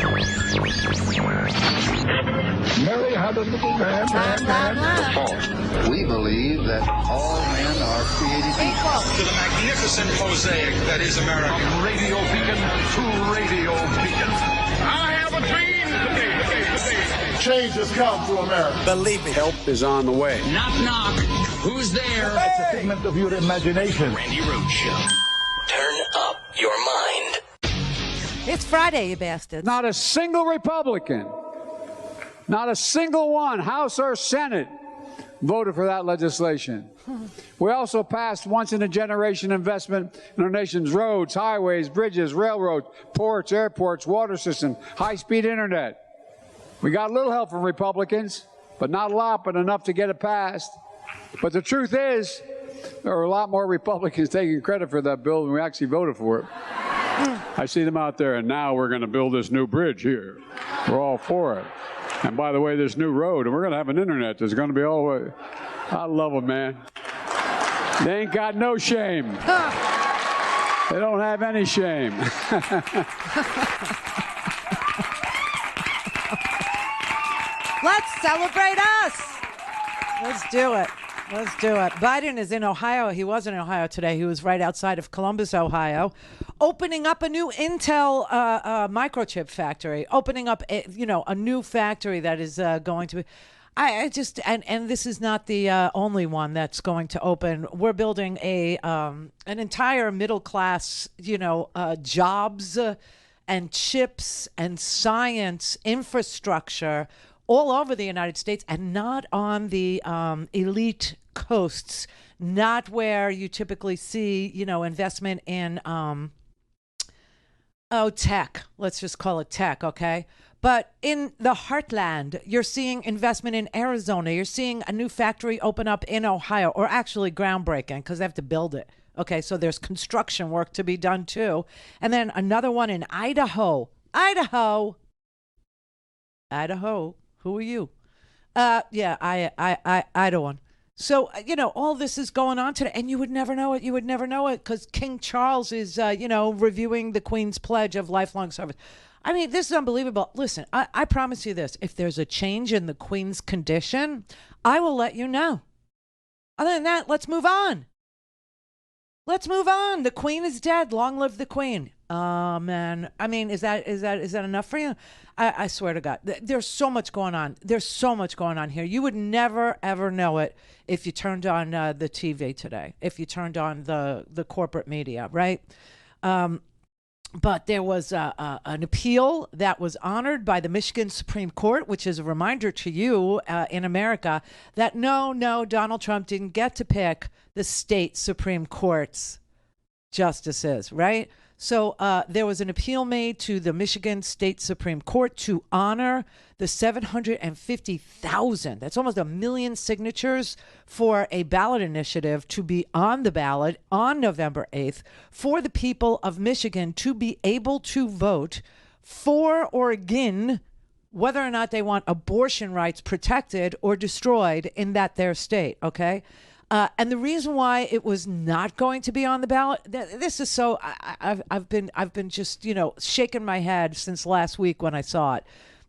Mary had a little man. We believe that all men are created equal. To the magnificent mosaic that is America. From radio beacon to radio beacon. I have a dream today. Change has come to America. Believe me. Help is on the way. Knock, knock. Who's there? It's a figment of your imagination. Randi Rhodes Show. Turn up your mind. It's Friday, you bastards. Not a single Republican, not a single one, House or Senate, voted for that legislation. We also passed once-in-a-generation investment in our nation's roads, highways, bridges, railroads, ports, airports, water system, high-speed internet. We got a little help from Republicans, but not a lot, but enough to get it passed. But the truth is, there are a lot more Republicans taking credit for that bill than we actually voted for it. I see them out there, and now we're going to build this new bridge here. We're all for it. And by the way, this new road, and we're going to have an internet that's going to be all the way. I love them, man. They ain't got no shame. They don't have any shame. Let's celebrate us. Let's do it. Let's do it. Biden is in Ohio. He wasn't in Ohio today. He was right outside of Columbus, Ohio, opening up a new Intel microchip factory, opening up a new factory that is going to be. And this is not the only one that's going to open. We're building an entire middle class, jobs and chips and science infrastructure all over the United States, and not on the elite coasts, not where you typically see, investment in, tech. Let's just call it tech, okay? But in the heartland, you're seeing investment in Arizona. You're seeing a new factory open up in Ohio, or actually groundbreaking, because they have to build it. Okay, so there's construction work to be done too. And then another one in Idaho. Idaho. Who are you? Idaho. So, all this is going on today, and you would never know it. You would never know it because King Charles is, reviewing the Queen's pledge of lifelong service. I mean, this is unbelievable. Listen, I promise you this. If there's a change in the Queen's condition, I will let you know. Other than that, let's move on. Let's move on. The Queen is dead. Long live the Queen. Man. I mean, is that enough for you? I swear to God, there's so much going on. There's so much going on here. You would never, ever know it if you turned on the TV today, if you turned on the corporate media, right? But there was an appeal that was honored by the Michigan Supreme Court, which is a reminder to you in America that no, Donald Trump didn't get to pick the state Supreme Court's justices, right? So there was an appeal made to the Michigan State Supreme Court to honor the 750,000, that's almost 1 million signatures for a ballot initiative to be on the ballot on November 8th for the people of Michigan to be able to vote for or against whether or not they want abortion rights protected or destroyed in their state, okay? And the reason why it was not going to be on the ballot, this is so. I've been just shaking my head since last week when I saw it.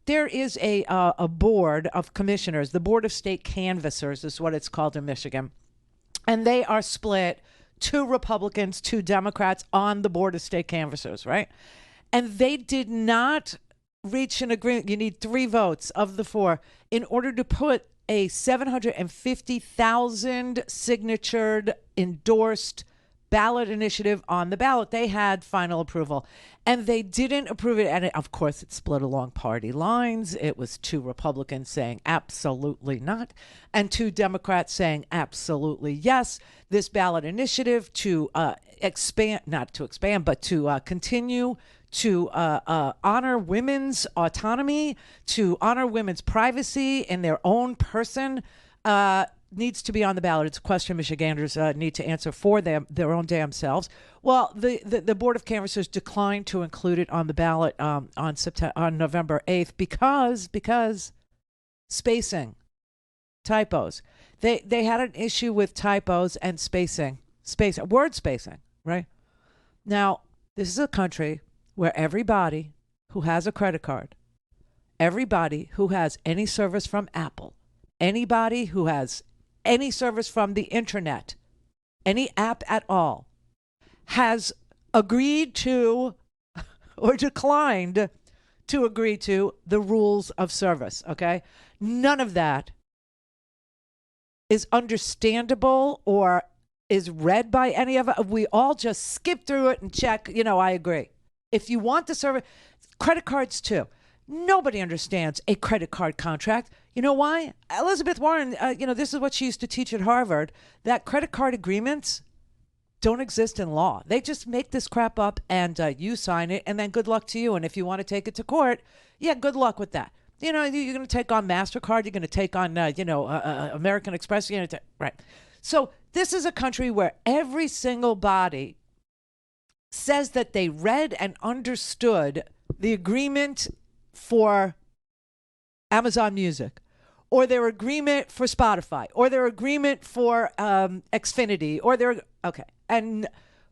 There is a board of commissioners, the Board of State Canvassers is what it's called in Michigan, and they are split 2 Republicans, 2 Democrats on the Board of State Canvassers, right? And they did not reach an agreement. You need 3 votes of the 4 in order to put a 750,000 signatured, endorsed ballot initiative on the ballot. They had final approval, and they didn't approve it. And of course, it split along party lines. It was 2 Republicans saying absolutely not, and 2 Democrats saying absolutely yes. This ballot initiative to continue to honor women's autonomy, to honor women's privacy in their own person, needs to be on the ballot. It's a question Michiganders need to answer for their own damn selves. Well, the Board of Canvassers declined to include it on the ballot on November 8th because spacing, typos. They had an issue with typos and word spacing, right? Now, this is a country where everybody who has a credit card, everybody who has any service from Apple, anybody who has any service from the internet, any app at all, has agreed to or declined to agree to the rules of service, okay? None of that is understandable or is read by any of us. We all just skip through it and check, I agree. If you want the service, credit cards too. Nobody understands a credit card contract. You know why? Elizabeth Warren, this is what she used to teach at Harvard, that credit card agreements don't exist in law. They just make this crap up and you sign it and then good luck to you. And if you want to take it to court, yeah, good luck with that. You're going to take on MasterCard. You're going to take on, American Express. Right. So this is a country where every single body says that they read and understood the agreement for Amazon Music, or their agreement for Spotify, or their agreement for Xfinity,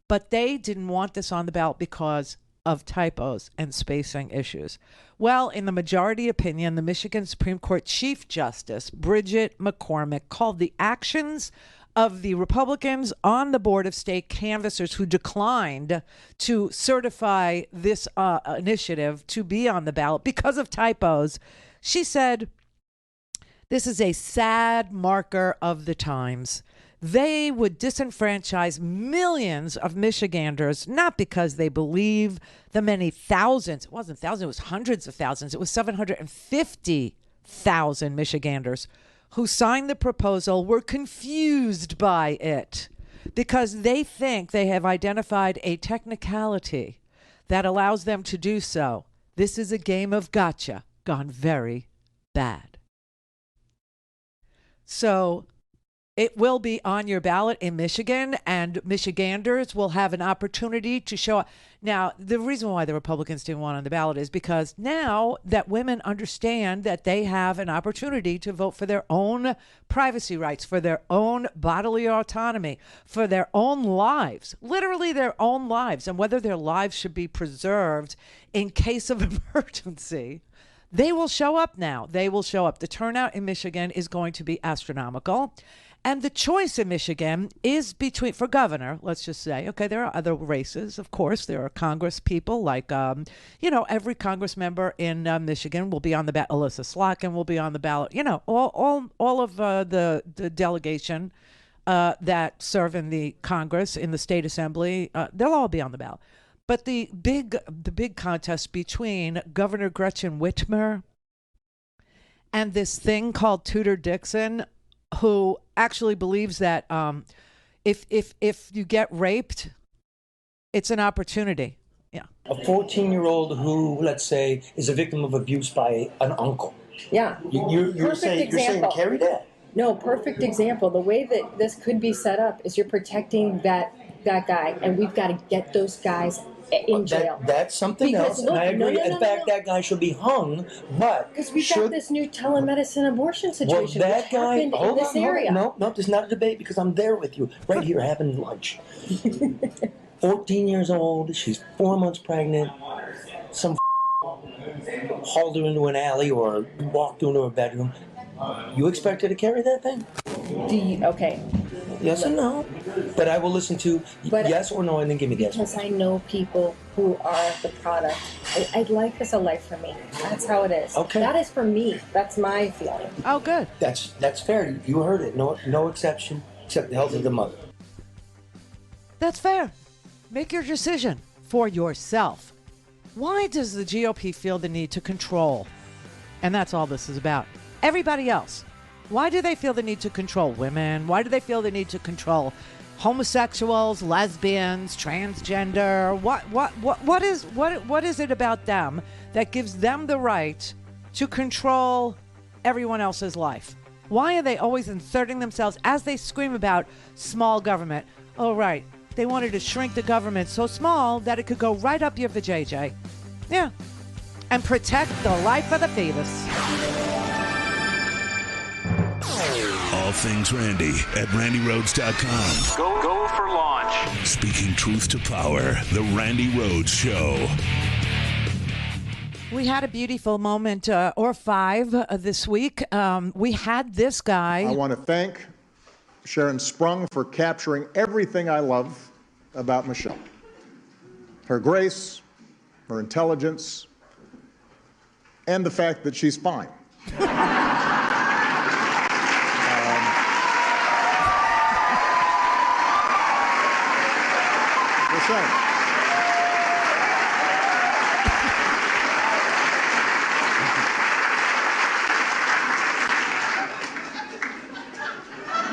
but they didn't want this on the ballot because of typos and spacing issues. Well, in the majority opinion, the Michigan Supreme Court Chief Justice Bridget McCormick called the actions of the Republicans on the Board of State Canvassers who declined to certify this initiative to be on the ballot because of typos. She said, this is a sad marker of the times. They would disenfranchise millions of Michiganders, not because they believe the many thousands. It wasn't thousands, it was hundreds of thousands. It was 750,000 Michiganders who signed the proposal were confused by it because they think they have identified a technicality that allows them to do so. This is a game of gotcha gone very bad. So it will be on your ballot in Michigan, and Michiganders will have an opportunity to show up. Now, the reason why the Republicans didn't want it on the ballot is because now that women understand that they have an opportunity to vote for their own privacy rights, for their own bodily autonomy, for their own lives, literally their own lives, and whether their lives should be preserved in case of emergency, they will show up now. They will show up. The turnout in Michigan is going to be astronomical. And the choice in Michigan is between, for governor, let's just say, okay, there are other races, of course. There are Congress people like, every Congress member in Michigan will be on the ballot. Alyssa Slotkin will be on the ballot. All of the delegation that serve in the Congress, in the state assembly, they'll all be on the ballot. But the big contest between Governor Gretchen Whitmer and this thing called Tudor Dixon, who actually believes that if you get raped, it's an opportunity. Yeah. A 14-year-old who, let's say, is a victim of abuse by an uncle. Yeah. You're saying carry that? No, perfect example. The way that this could be set up is you're protecting that guy, and we've got to get those guys in jail. That's something because, else, look, and I agree. In fact, that guy should be hung, but... Because we've got this new telemedicine abortion situation which happened in this area. No, this is not a debate because I'm there with you, right here having lunch. 14 years old, she's 4 months pregnant, some hauled her into an alley or walked into her bedroom. You expect her to carry that thing? Okay. Yes or no? But I will listen to yes or no and then give me the answer. Because I know people who are the product. I'd like this a life for me. That's how it is. Okay. That is for me. That's my feeling. Oh, good. That's fair. You heard it. No exception except the health of the mother. That's fair. Make your decision for yourself. Why does the GOP feel the need to control? And that's all this is about. Everybody else. Why do they feel the need to control women? Why do they feel the need to control homosexuals, lesbians, transgender? What is it about them that gives them the right to control everyone else's life? Why are they always inserting themselves as they scream about small government? Oh, right. They wanted to shrink the government so small that it could go right up your vajayjay. Yeah. And protect the life of the fetus. All things Randi at RandiRhodes.com. Go for launch. Speaking truth to power, the Randi Rhodes Show. We had a beautiful moment or five this week. We had this guy. I want to thank Sharon Sprung for capturing everything I love about Michelle. Her grace, her intelligence, and the fact that she's fine. Just saying.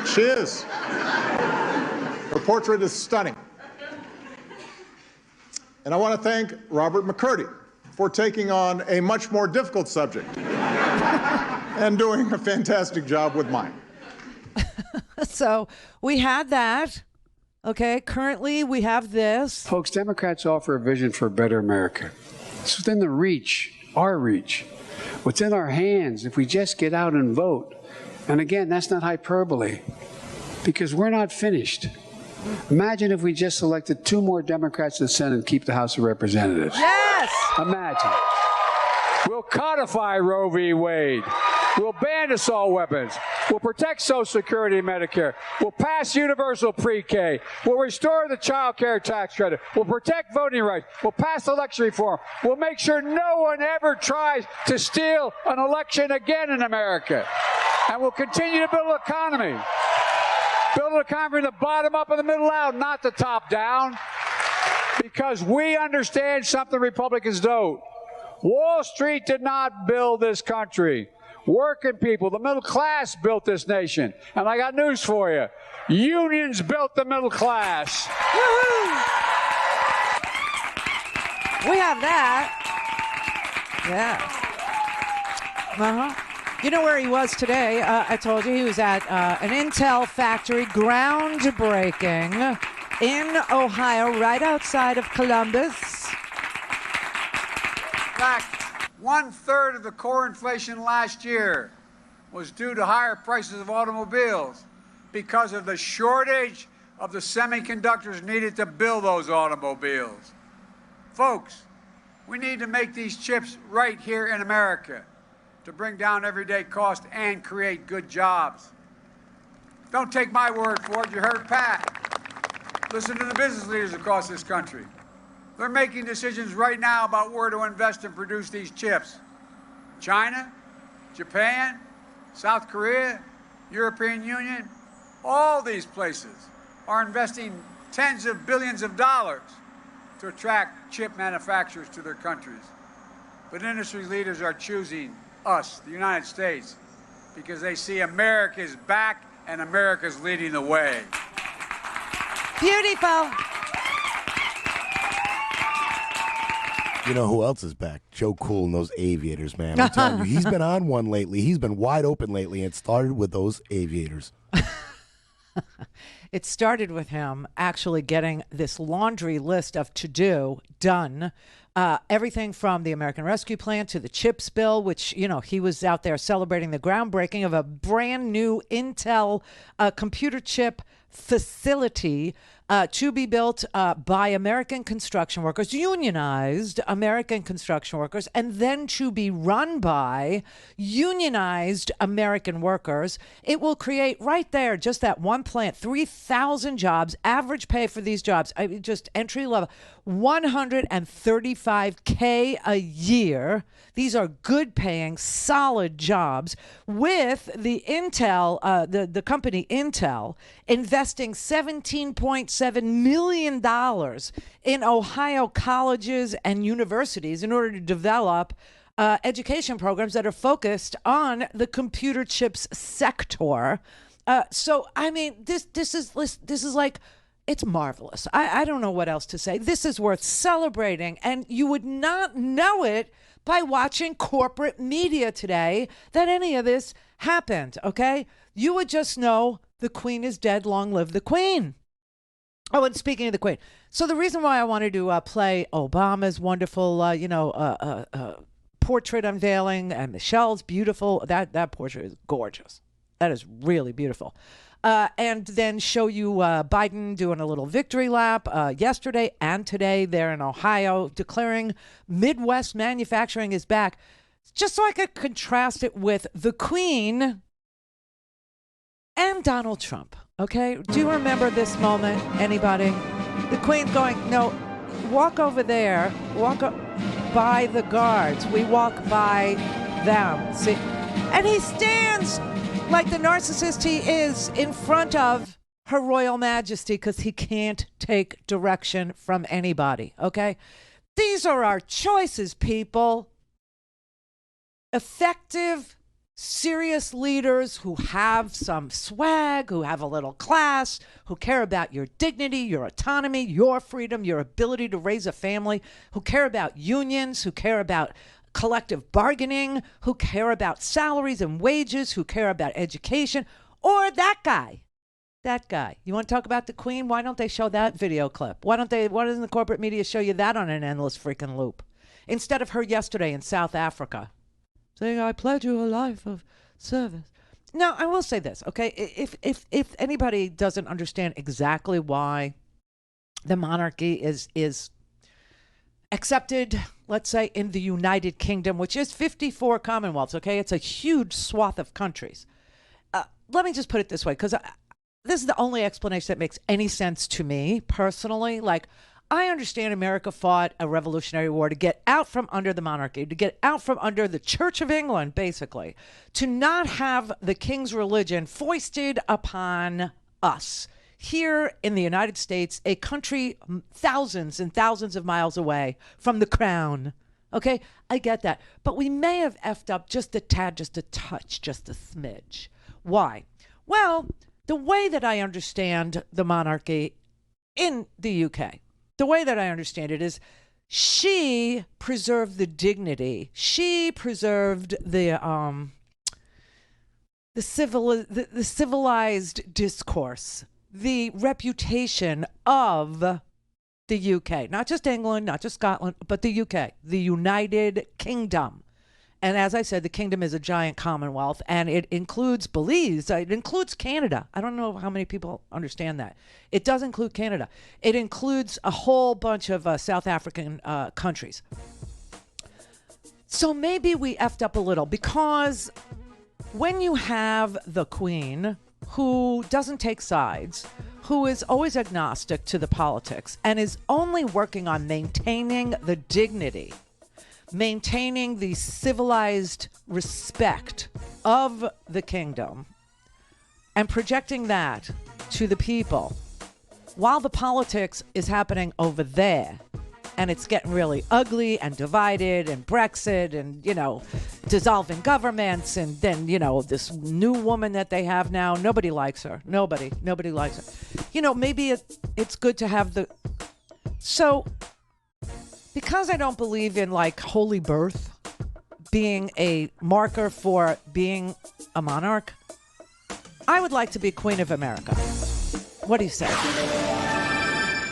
She is. Her portrait is stunning. And I want to thank Robert McCurdy for taking on a much more difficult subject and doing a fantastic job with mine. So we had that. Okay, currently we have this. Folks, Democrats offer a vision for a better America. It's within the reach, our reach. What's in our hands if we just get out and vote. And again, that's not hyperbole, because we're not finished. Imagine if we just elected 2 more Democrats to the Senate and keep the House of Representatives. Yes! Imagine. We'll codify Roe v. Wade. We'll ban assault weapons. We'll protect Social Security and Medicare. We'll pass universal pre-K. We'll restore the child care tax credit. We'll protect voting rights. We'll pass election reform. We'll make sure no one ever tries to steal an election again in America. And we'll continue to build an economy. Build an economy from the bottom up and the middle out, not the top down. Because we understand something Republicans don't. Wall Street did not build this country. Working people, the middle class built this nation. And I got news for you. Unions built the middle class. Woo-hoo! We have that. Yeah. Uh-huh. You know where he was today? I told you he was at an Intel factory, groundbreaking in Ohio, right outside of Columbus. In fact, 1/3 of the core inflation last year was due to higher prices of automobiles because of the shortage of the semiconductors needed to build those automobiles. Folks, we need to make these chips right here in America to bring down everyday cost and create good jobs. Don't take my word for it. You heard Pat. Listen to the business leaders across this country. They're making decisions right now about where to invest and produce these chips. China, Japan, South Korea, European Union, all these places are investing tens of billions of dollars to attract chip manufacturers to their countries. But industry leaders are choosing us, the United States, because they see America's back and America's leading the way. Beautiful. You know who else is back? Joe Cool and those aviators, man. I'm telling you, he's been on one lately. He's been wide open lately, and it started with those aviators. It started with him actually getting this laundry list of to-do done. Everything from the American Rescue Plan to the CHIPS bill, which, you know, he was out there celebrating the groundbreaking of a brand new Intel computer chip facility to be built by American construction workers, unionized American construction workers, and then to be run by unionized American workers. It will create right there, just that one plant, 3,000 jobs, average pay for these jobs, just entry level, $135K a year. These are good paying, solid jobs, with the Intel, the company Intel, investing $17.7 million in Ohio colleges and universities in order to develop education programs that are focused on the computer chips sector. So, I mean, this is like, it's marvelous. I don't know what else to say. This is worth celebrating, and you would not know it by watching corporate media today that any of this happened, okay? You would just know the Queen is dead, long live the Queen. Oh, and speaking of the Queen, so the reason why I wanted to play Obama's wonderful, portrait unveiling and Michelle's beautiful, that portrait is gorgeous. That is really beautiful. and then show you Biden doing a little victory lap yesterday and today there in Ohio, declaring Midwest manufacturing is back, just so I could contrast it with the Queen and Donald Trump. Okay, do you remember this moment? Anybody? The Queen's going, no, walk over there, by the guards. We walk by them. See, and he stands like the narcissist he is in front of Her Royal Majesty because he can't take direction from anybody. Okay, these are our choices, people. Effective, serious leaders who have some swag, who have a little class, who care about your dignity, your autonomy, your freedom, your ability to raise a family, who care about unions, who care about collective bargaining, who care about salaries and wages, who care about education, or that guy. That guy. You want to talk about the Queen? Why don't they show that video clip? Why doesn't the corporate media show you that on an endless freaking loop? Instead of her yesterday in South Africa saying, I pledge you a life of service. Now, I will say this, okay? If anybody doesn't understand exactly why the monarchy is accepted, let's say, in the United Kingdom, which is 54 commonwealths, okay? It's a huge swath of countries. Let me just put it this way, because this is the only explanation that makes any sense to me personally. Like, I understand America fought a revolutionary war to get out from under the monarchy, to get out from under the Church of England, basically, to not have the king's religion foisted upon us. Here in the United States, a country thousands and thousands of miles away from the crown. Okay, I get that. But we may have effed up just a tad, just a touch, just a smidge. Why? Well, the way that I understand the monarchy in the UK, the way that I understand it is she preserved the dignity. She preserved the civilized discourse, the reputation of the UK, not just England, not just Scotland, but the UK, the United Kingdom. And as I said, the kingdom is a giant commonwealth, and it includes Belize. It includes Canada. I don't know how many people understand that. It does include Canada. It includes a whole bunch of South African countries. So maybe we effed up a little, because when you have the Queen, who doesn't take sides, who is always agnostic to the politics, and is only working on maintaining the dignity, maintaining the civilized respect of the kingdom, and projecting that to the people, while the politics is happening over there, and it's getting really ugly and divided, and Brexit, and, you know, dissolving governments, and then, you know, this new woman that they have now, nobody likes her. Nobody likes her. You know, maybe it's good to have the... So... because I don't believe in, like, holy birth being a marker for being a monarch, I would like to be Queen of America. What do you say?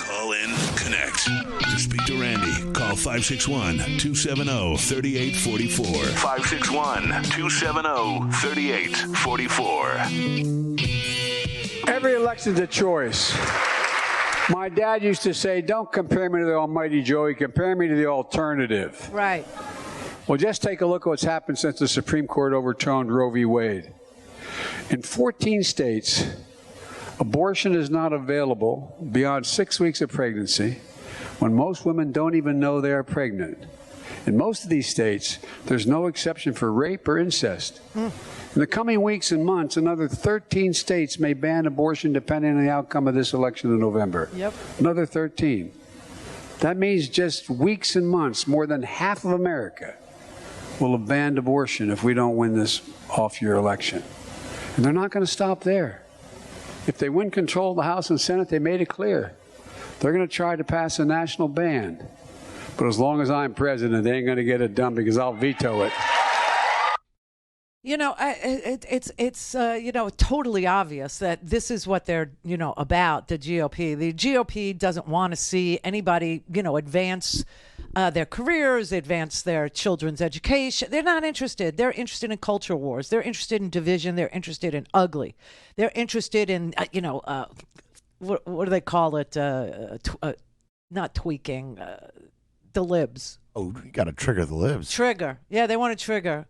Call in, connect. To speak to Randi, call 561-270-3844. 561-270-3844. Every election's a choice. My dad used to say, don't compare me to the almighty Joey, compare me to the alternative. Right. Well, just take a look at what's happened since the Supreme Court overturned Roe v. Wade. In 14 states, abortion is not available beyond 6 weeks of pregnancy, when most women don't even know they are pregnant. In most of these states, there's no exception for rape or incest. In the coming weeks and months, another 13 states may ban abortion depending on the outcome of this election in November. Yep. Another 13. That means just weeks and months, more than half of America will have banned abortion if we don't win this off-year election. And they're not going to stop there. If they win control of the House and Senate, they made it clear. They're going to try to pass a national ban. But as long as I'm president, they ain't going to get it done because I'll veto it. You know, it's totally obvious that this is what they're about, the GOP. The GOP doesn't want to see anybody advance their careers, advance their children's education. They're not interested. They're interested in culture wars. They're interested in division. They're interested in ugly. They're interested in what do they call it? Not tweaking, the libs. Oh, you got to trigger the libs. Trigger. Yeah, they want to trigger.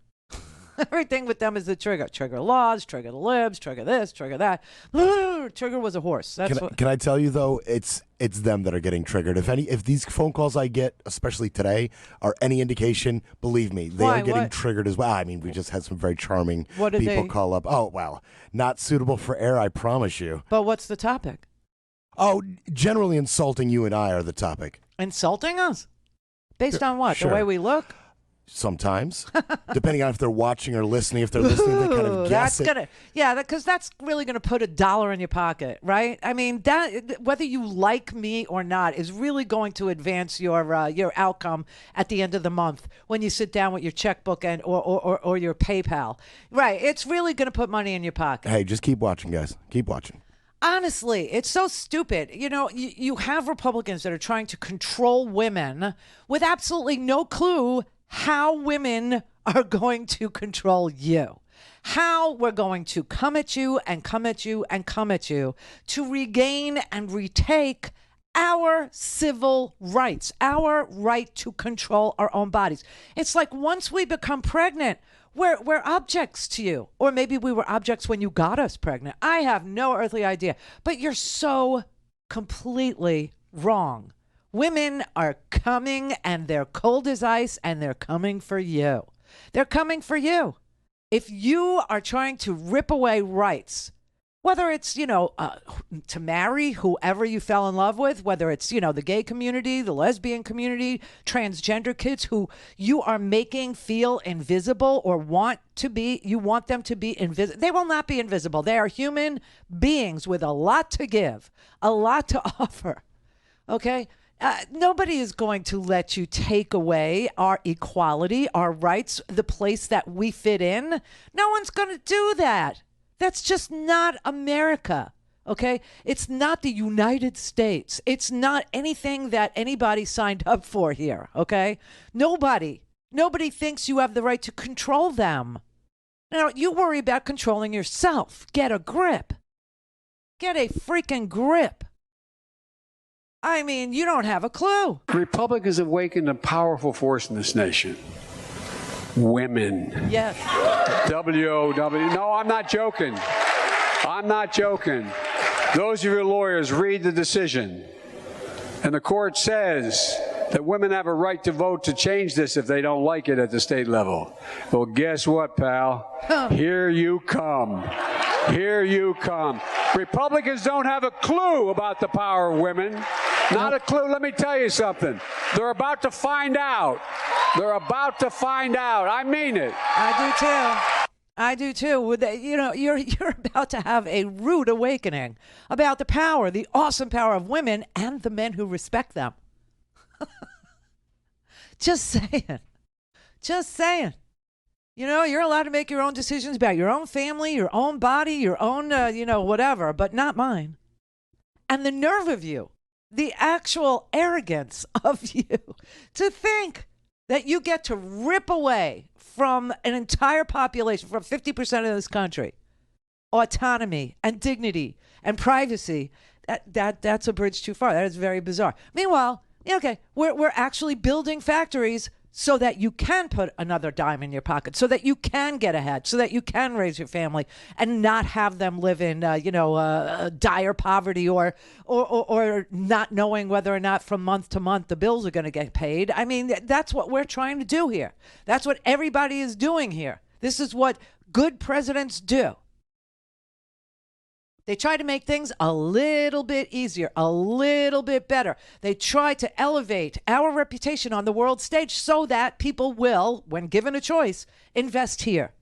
Everything with them is the trigger. Trigger laws, trigger the libs, trigger this, trigger that. Trigger was a horse. That's can I tell you though, it's them that are getting triggered. If these phone calls I get, especially today, are any indication, believe me, they are getting triggered as well. I mean, we just had some very charming people call up. Oh, wow. Not suitable for air, I promise you. But what's the topic? Oh, generally insulting you and I are the topic. Insulting us? Based on what? Sure. The way we look? Sometimes, depending on if they're watching or listening. If they're listening, they kind of guess because that's really gonna put $1 in your pocket, right? I mean, that whether you like me or not is really going to advance your outcome at the end of the month when you sit down with your checkbook and or your PayPal, right? It's really gonna put money in your pocket. Hey, just keep watching, guys. Keep watching. Honestly, it's so stupid. You have Republicans that are trying to control women with absolutely no clue how women are going to control you, how we're going to come at you and come at you and come at you to regain and retake our civil rights, our right to control our own bodies. It's like once we become pregnant, we're objects to you. Or maybe we were objects when you got us pregnant. I have no earthly idea. But you're so completely wrong. Women are coming and they're cold as ice and they're coming for you. They're coming for you. If you are trying to rip away rights, whether it's, to marry whoever you fell in love with, whether it's, the gay community, the lesbian community, transgender kids who you are making feel invisible or you want them to be invisible. They will not be invisible. They are human beings with a lot to give, a lot to offer. Okay? Nobody is going to let you take away our equality, our rights, the place that we fit in. No one's going to do that. That's just not America, okay? It's not the United States. It's not anything that anybody signed up for here, okay? Nobody thinks you have the right to control them. Now, you worry about controlling yourself. Get a grip. Get a freaking grip. I mean, you don't have a clue. Republicans have awakened a powerful force in this nation. Women. Yes. W-O-W. No, I'm not joking. I'm not joking. Those of your lawyers, read the decision. And the court says that women have a right to vote to change this if they don't like it at the state level. Well, guess what, pal? Here you come. Here you come. Republicans don't have a clue about the power of women. Not a clue. Let me tell you something. They're about to find out. They're about to find out. I mean it. I do too. You're about to have a rude awakening about the power, the awesome power of women and the men who respect them. Just saying. Just saying. You're allowed to make your own decisions about your own family, your own body, your own, whatever, but not mine. And the nerve of you, the actual arrogance of you to think that you get to rip away from an entire population, from 50% of this country, autonomy and dignity and privacy. That's a bridge too far. That is very bizarre. Meanwhile, we're actually building factories so that you can put another dime in your pocket, so that you can get ahead, so that you can raise your family and not have them live in, dire poverty or not knowing whether or not from month to month the bills are going to get paid. I mean, that's what we're trying to do here. That's what everybody is doing here. This is what good presidents do. They try to make things a little bit easier, a little bit better. They try to elevate our reputation on the world stage so that people will, when given a choice, invest here.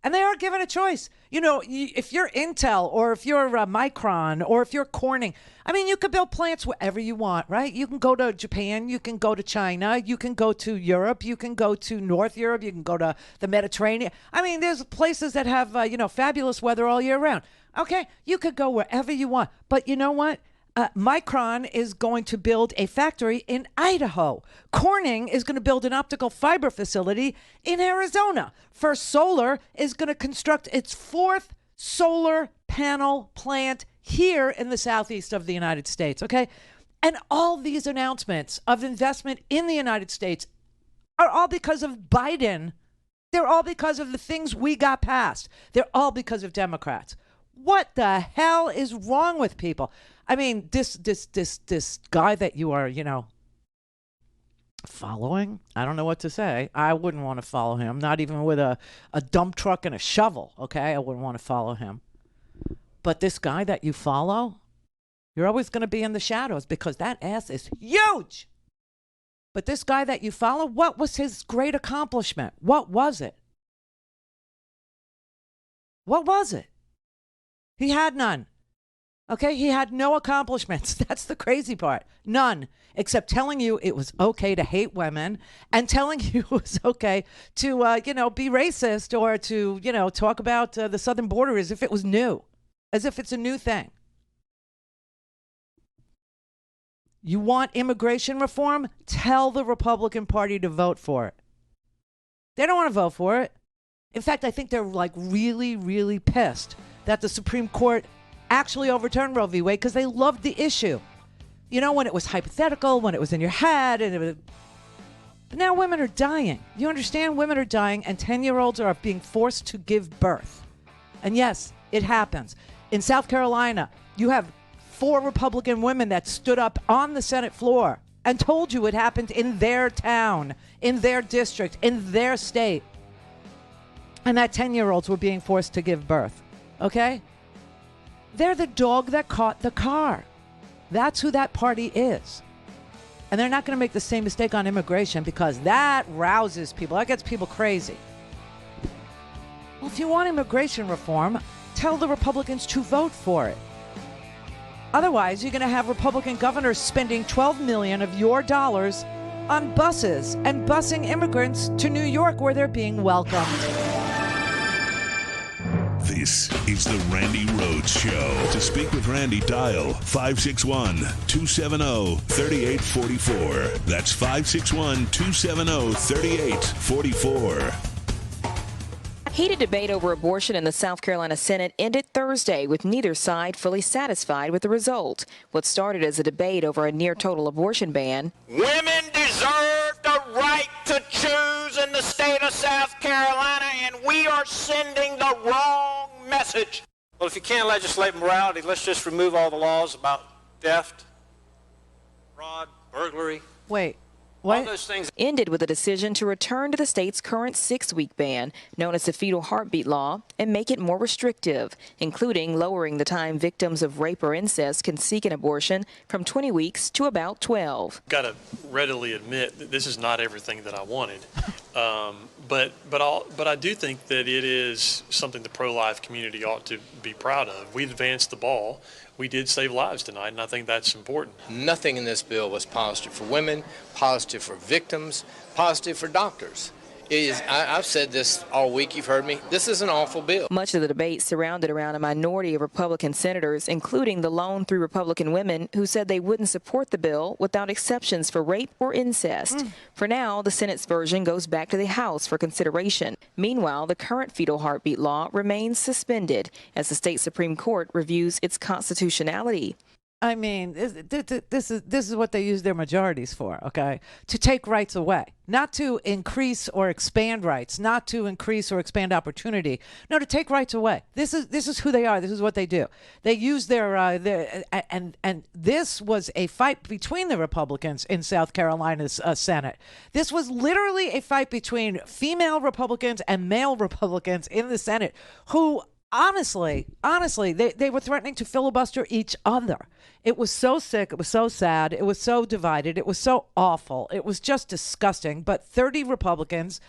And they are given a choice. You know, if you're Intel or if you're Micron or if you're Corning, I mean, you could build plants wherever you want, right? You can go to Japan, you can go to China, you can go to Europe, you can go to North Europe, you can go to the Mediterranean. I mean, there's places that have, fabulous weather all year round. Okay, you could go wherever you want. But you know what? Micron is going to build a factory in Idaho. Corning is going to build an optical fiber facility in Arizona. First Solar is going to construct its 4th solar panel plant here in the southeast of the United States, okay? And all these announcements of investment in the United States are all because of Biden. They're all because of the things we got passed. They're all because of Democrats. What the hell is wrong with people? I mean, this guy that you are, following, I don't know what to say. I wouldn't want to follow him, not even with a dump truck and a shovel, okay? I wouldn't want to follow him. But this guy that you follow, you're always going to be in the shadows because that ass is huge. But this guy that you follow, what was his great accomplishment? What was it? What was it? He had none. Okay, he had no accomplishments. That's the crazy part. None, except telling you it was okay to hate women and telling you it was okay to, be racist or to, talk about the southern border as if it was new, as if it's a new thing. You want immigration reform? Tell the Republican Party to vote for it. They don't want to vote for it. In fact, I think they're like really, really pissed that the Supreme Court actually overturned Roe v. Wade because they loved the issue. When it was hypothetical, when it was in your head. But now women are dying. You understand? Women are dying and 10-year-olds are being forced to give birth. And yes, it happens. In South Carolina, you have 4 Republican women that stood up on the Senate floor and told you it happened in their town, in their district, in their state. And that 10-year-olds were being forced to give birth. Okay? They're the dog that caught the car. That's who that party is. And they're not going to make the same mistake on immigration because that rouses people. That gets people crazy. Well, if you want immigration reform, tell the Republicans to vote for it. Otherwise, you're going to have Republican governors spending $12 million of your dollars on buses and busing immigrants to New York where they're being welcomed. This is the Randi Rhodes Show. To speak with Randi, dial 561-270-3844. That's 561-270-3844. Heated debate over abortion in the South Carolina Senate ended Thursday with neither side fully satisfied with the result. What started as a debate over a near-total abortion ban. Women deserve the right to choose in the state of South Carolina, and we are sending the wrong message. Well, if you can't legislate morality, let's just remove all the laws about theft, fraud, burglary. Wait. What? All those things ended with a decision to return to the state's current 6-week ban, known as the Fetal Heartbeat Law, and make it more restrictive, including lowering the time victims of rape or incest can seek an abortion from 20 weeks to about 12. Got to readily admit that this is not everything that I wanted, but I do think that it is something the pro-life community ought to be proud of. We advanced the ball. We did save lives tonight, and I think that's important. Nothing in this bill was positive for women, positive for victims, positive for doctors. I've said this all week, you've heard me, this is an awful bill. Much of the debate surrounded around a minority of Republican senators, including the lone 3 Republican women who said they wouldn't support the bill without exceptions for rape or incest. For now, the Senate's version goes back to the House for consideration. Meanwhile, the current fetal heartbeat law remains suspended as the state Supreme Court reviews its constitutionality. I mean, this is what they use their majorities for, okay? To take rights away, not to increase or expand rights, not to increase or expand opportunity. No, to take rights away. This is who they are. This is what they do. They use their and this was a fight between the Republicans in South Carolina's Senate. This was literally a fight between female Republicans and male Republicans in the Senate who honestly, they were threatening to filibuster each other. It was so sick. It was so sad. It was so divided. It was so awful. It was just disgusting. But 30 Republicans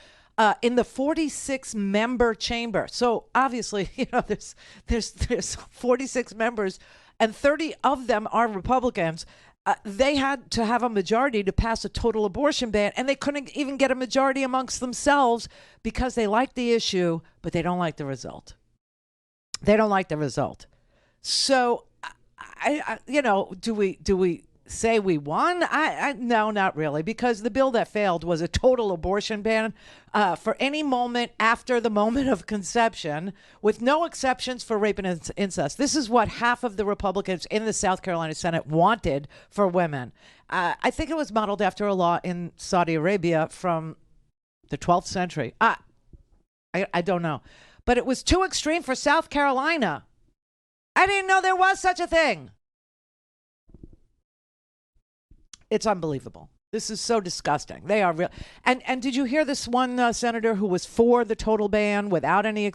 in the 46-member chamber. So obviously, there's 46 members, and 30 of them are Republicans. They had to have a majority to pass a total abortion ban, and they couldn't even get a majority amongst themselves because they like the issue, but they don't like the result. They don't like the result. So, do we say we won? No, not really, because the bill that failed was a total abortion ban for any moment after the moment of conception, with no exceptions for rape and incest. This is what half of the Republicans in the South Carolina Senate wanted for women. I think it was modeled after a law in Saudi Arabia from the 12th century. I don't know. But it was too extreme for South Carolina. I didn't know there was such a thing. It's unbelievable. This is so disgusting. They are real. And did you hear this one senator who was for the total ban without any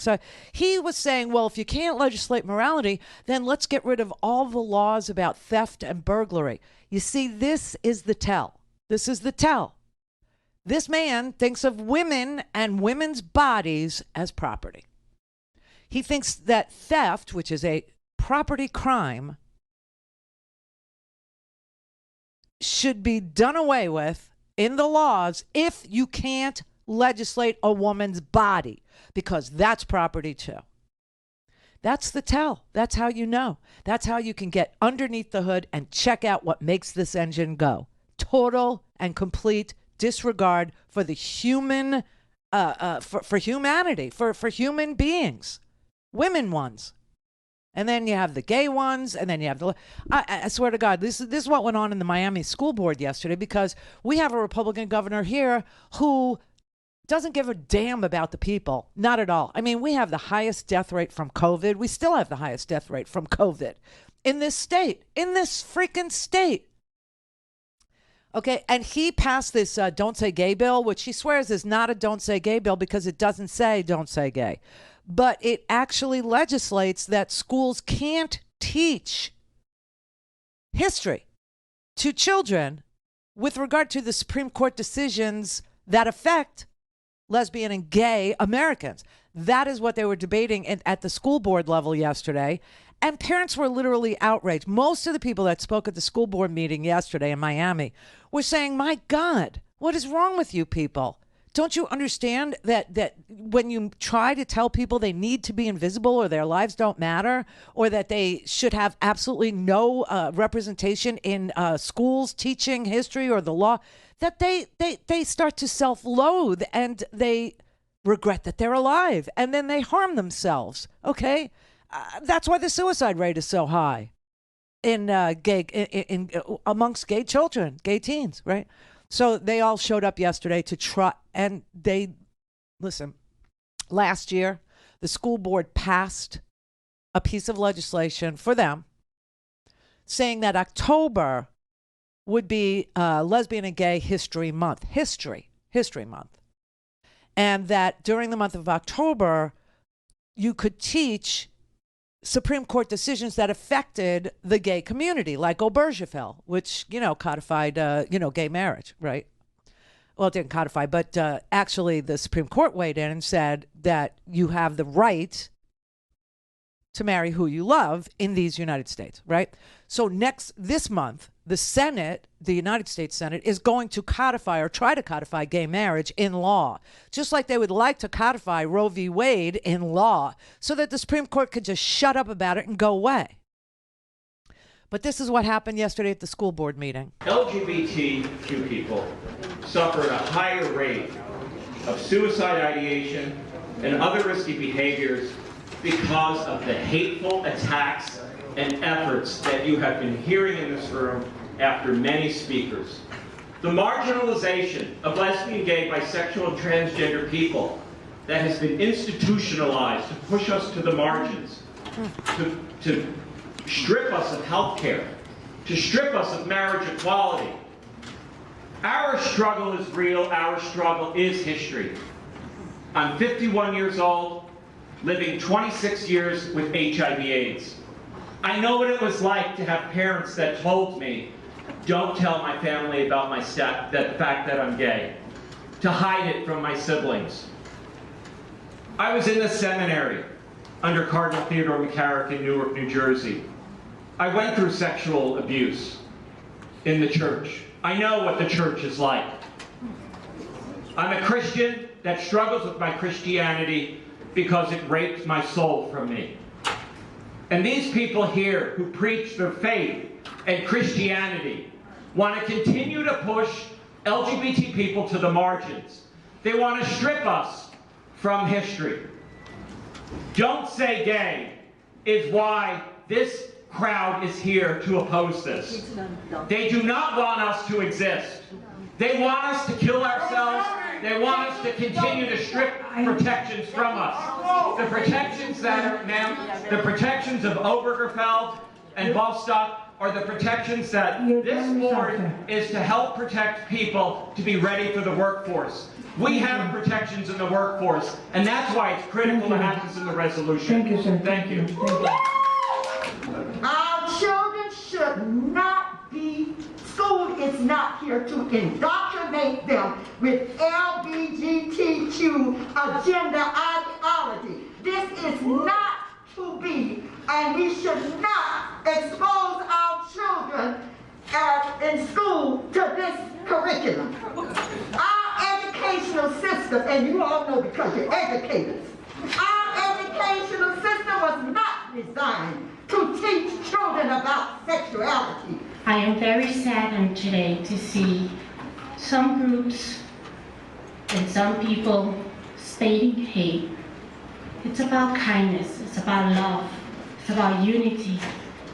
he was saying, well, if you can't legislate morality, then let's get rid of all the laws about theft and burglary. You see, this is the tell. This is the tell. This man thinks of women and women's bodies as property. He thinks that theft, which is a property crime, should be done away with in the laws if you can't legislate a woman's body, because that's property too. That's the tell. That's how you know. That's how you can get underneath the hood and check out what makes this engine go. Total and complete disregard for the human, for humanity, for human beings, women ones. And then you have the gay ones, and then you have the... I swear to God, this is what went on in the Miami school board yesterday, because we have a Republican governor here who doesn't give a damn about the people. Not at all. I mean, we have the highest death rate from COVID. We still have the highest death rate from COVID in this state, in this freaking state. Okay, and he passed this Don't Say Gay bill, which he swears is not a Don't Say Gay bill because it doesn't say Don't Say Gay. But it actually legislates that schools can't teach history to children with regard to the Supreme Court decisions that affect lesbian and gay Americans. That is what they were debating at the school board level yesterday. And parents were literally outraged. Most of the people that spoke at the school board meeting yesterday in Miami were saying, my God, what is wrong with you people? Don't you understand that when you try to tell people they need to be invisible or their lives don't matter, or that they should have absolutely no representation in schools teaching history or the law, that they start to self-loathe and they regret that they're alive, and then they harm themselves, okay? That's why the suicide rate is so high in amongst gay children, gay teens, right? So they all showed up yesterday to try, and listen, last year, the school board passed a piece of legislation for them saying that October would be Lesbian and Gay History Month, History Month. And that during the month of October, you could teach Supreme Court decisions that affected the gay community, like Obergefell, which, codified, gay marriage, right? Well, it didn't codify, but actually the Supreme Court weighed in and said that you have the right to marry who you love in these United States, right? So this month, the Senate, the United States Senate, is going to codify or try to codify gay marriage in law, just like they would like to codify Roe v. Wade in law, so that the Supreme Court could just shut up about it and go away. But this is what happened yesterday at the school board meeting. LGBTQ people suffer at a higher rate of suicide ideation and other risky behaviors because of the hateful attacks and efforts that you have been hearing in this room after many speakers. The marginalization of lesbian, gay, bisexual, and transgender people that has been institutionalized to push us to the margins, to strip us of health care, to strip us of marriage equality. Our struggle is real. Our struggle is history. I'm 51 years old, living 26 years with HIV/AIDS. I know what it was like to have parents that told me, don't tell my family about the fact that I'm gay, to hide it from my siblings. I was in the seminary under Cardinal Theodore McCarrick in Newark, New Jersey. I went through sexual abuse in the church. I know what the church is like. I'm a Christian that struggles with my Christianity because it raped my soul from me. And these people here who preach their faith and Christianity want to continue to push LGBT people to the margins. They want to strip us from history. Don't Say Gay is why this crowd is here to oppose this. They do not want us to exist. They want us to kill ourselves. They want us to continue to strip protections from us. The protections that are, ma'am, the protections of Obergefell and Bostock are the protections that this board is to help protect people to be ready for the workforce. We have protections in the workforce, and that's why it's critical to have this in the resolution. Thank you, sir. Thank you. Our children should not be, school is not here to indoctrinate them with LGBTQ agenda ideology. This is not to be, and we should not expose our children in school to this curriculum. Our educational system, and you all know because you're educators, our educational system was not designed to teach children about sexuality. I am very saddened today to see some groups and some people stating hate. It's about kindness, it's about love, it's about unity,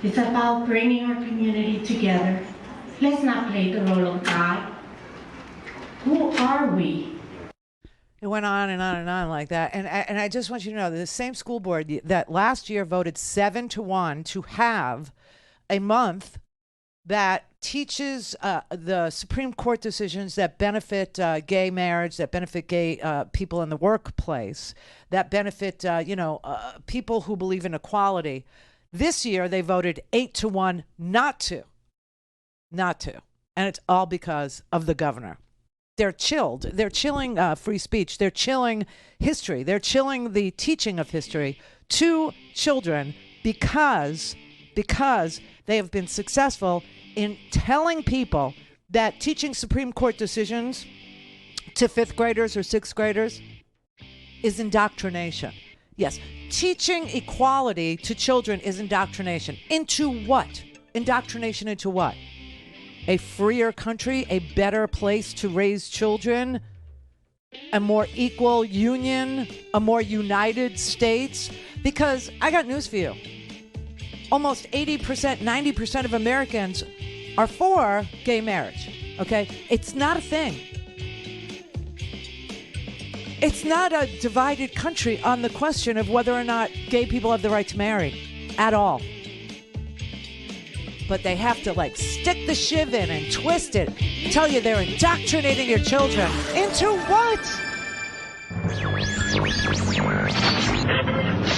it's about bringing our community together. Let's not play the role of God. Who are we? It went on and on and on like that. And I just want you to know that the same school board that last year voted 7-1 to have a month that teaches the Supreme Court decisions that benefit gay marriage, that benefit gay people in the workplace, that benefit, people who believe in equality. This year, they voted 8-1 not to. And it's all because of the governor. They're chilled. They're chilling free speech. They're chilling history. They're chilling the teaching of history to children because they have been successful in telling people that teaching Supreme Court decisions to 5th graders or 6th graders is indoctrination. Yes, teaching equality to children is indoctrination. Into what? Indoctrination into what? A freer country, a better place to raise children, a more equal union, a more united states? Because I got news for you. Almost 80%, 90% of Americans are for gay marriage, okay? It's not a thing. It's not a divided country on the question of whether or not gay people have the right to marry at all. But they have to stick the shiv in and twist it, tell you they're indoctrinating your children. Into what?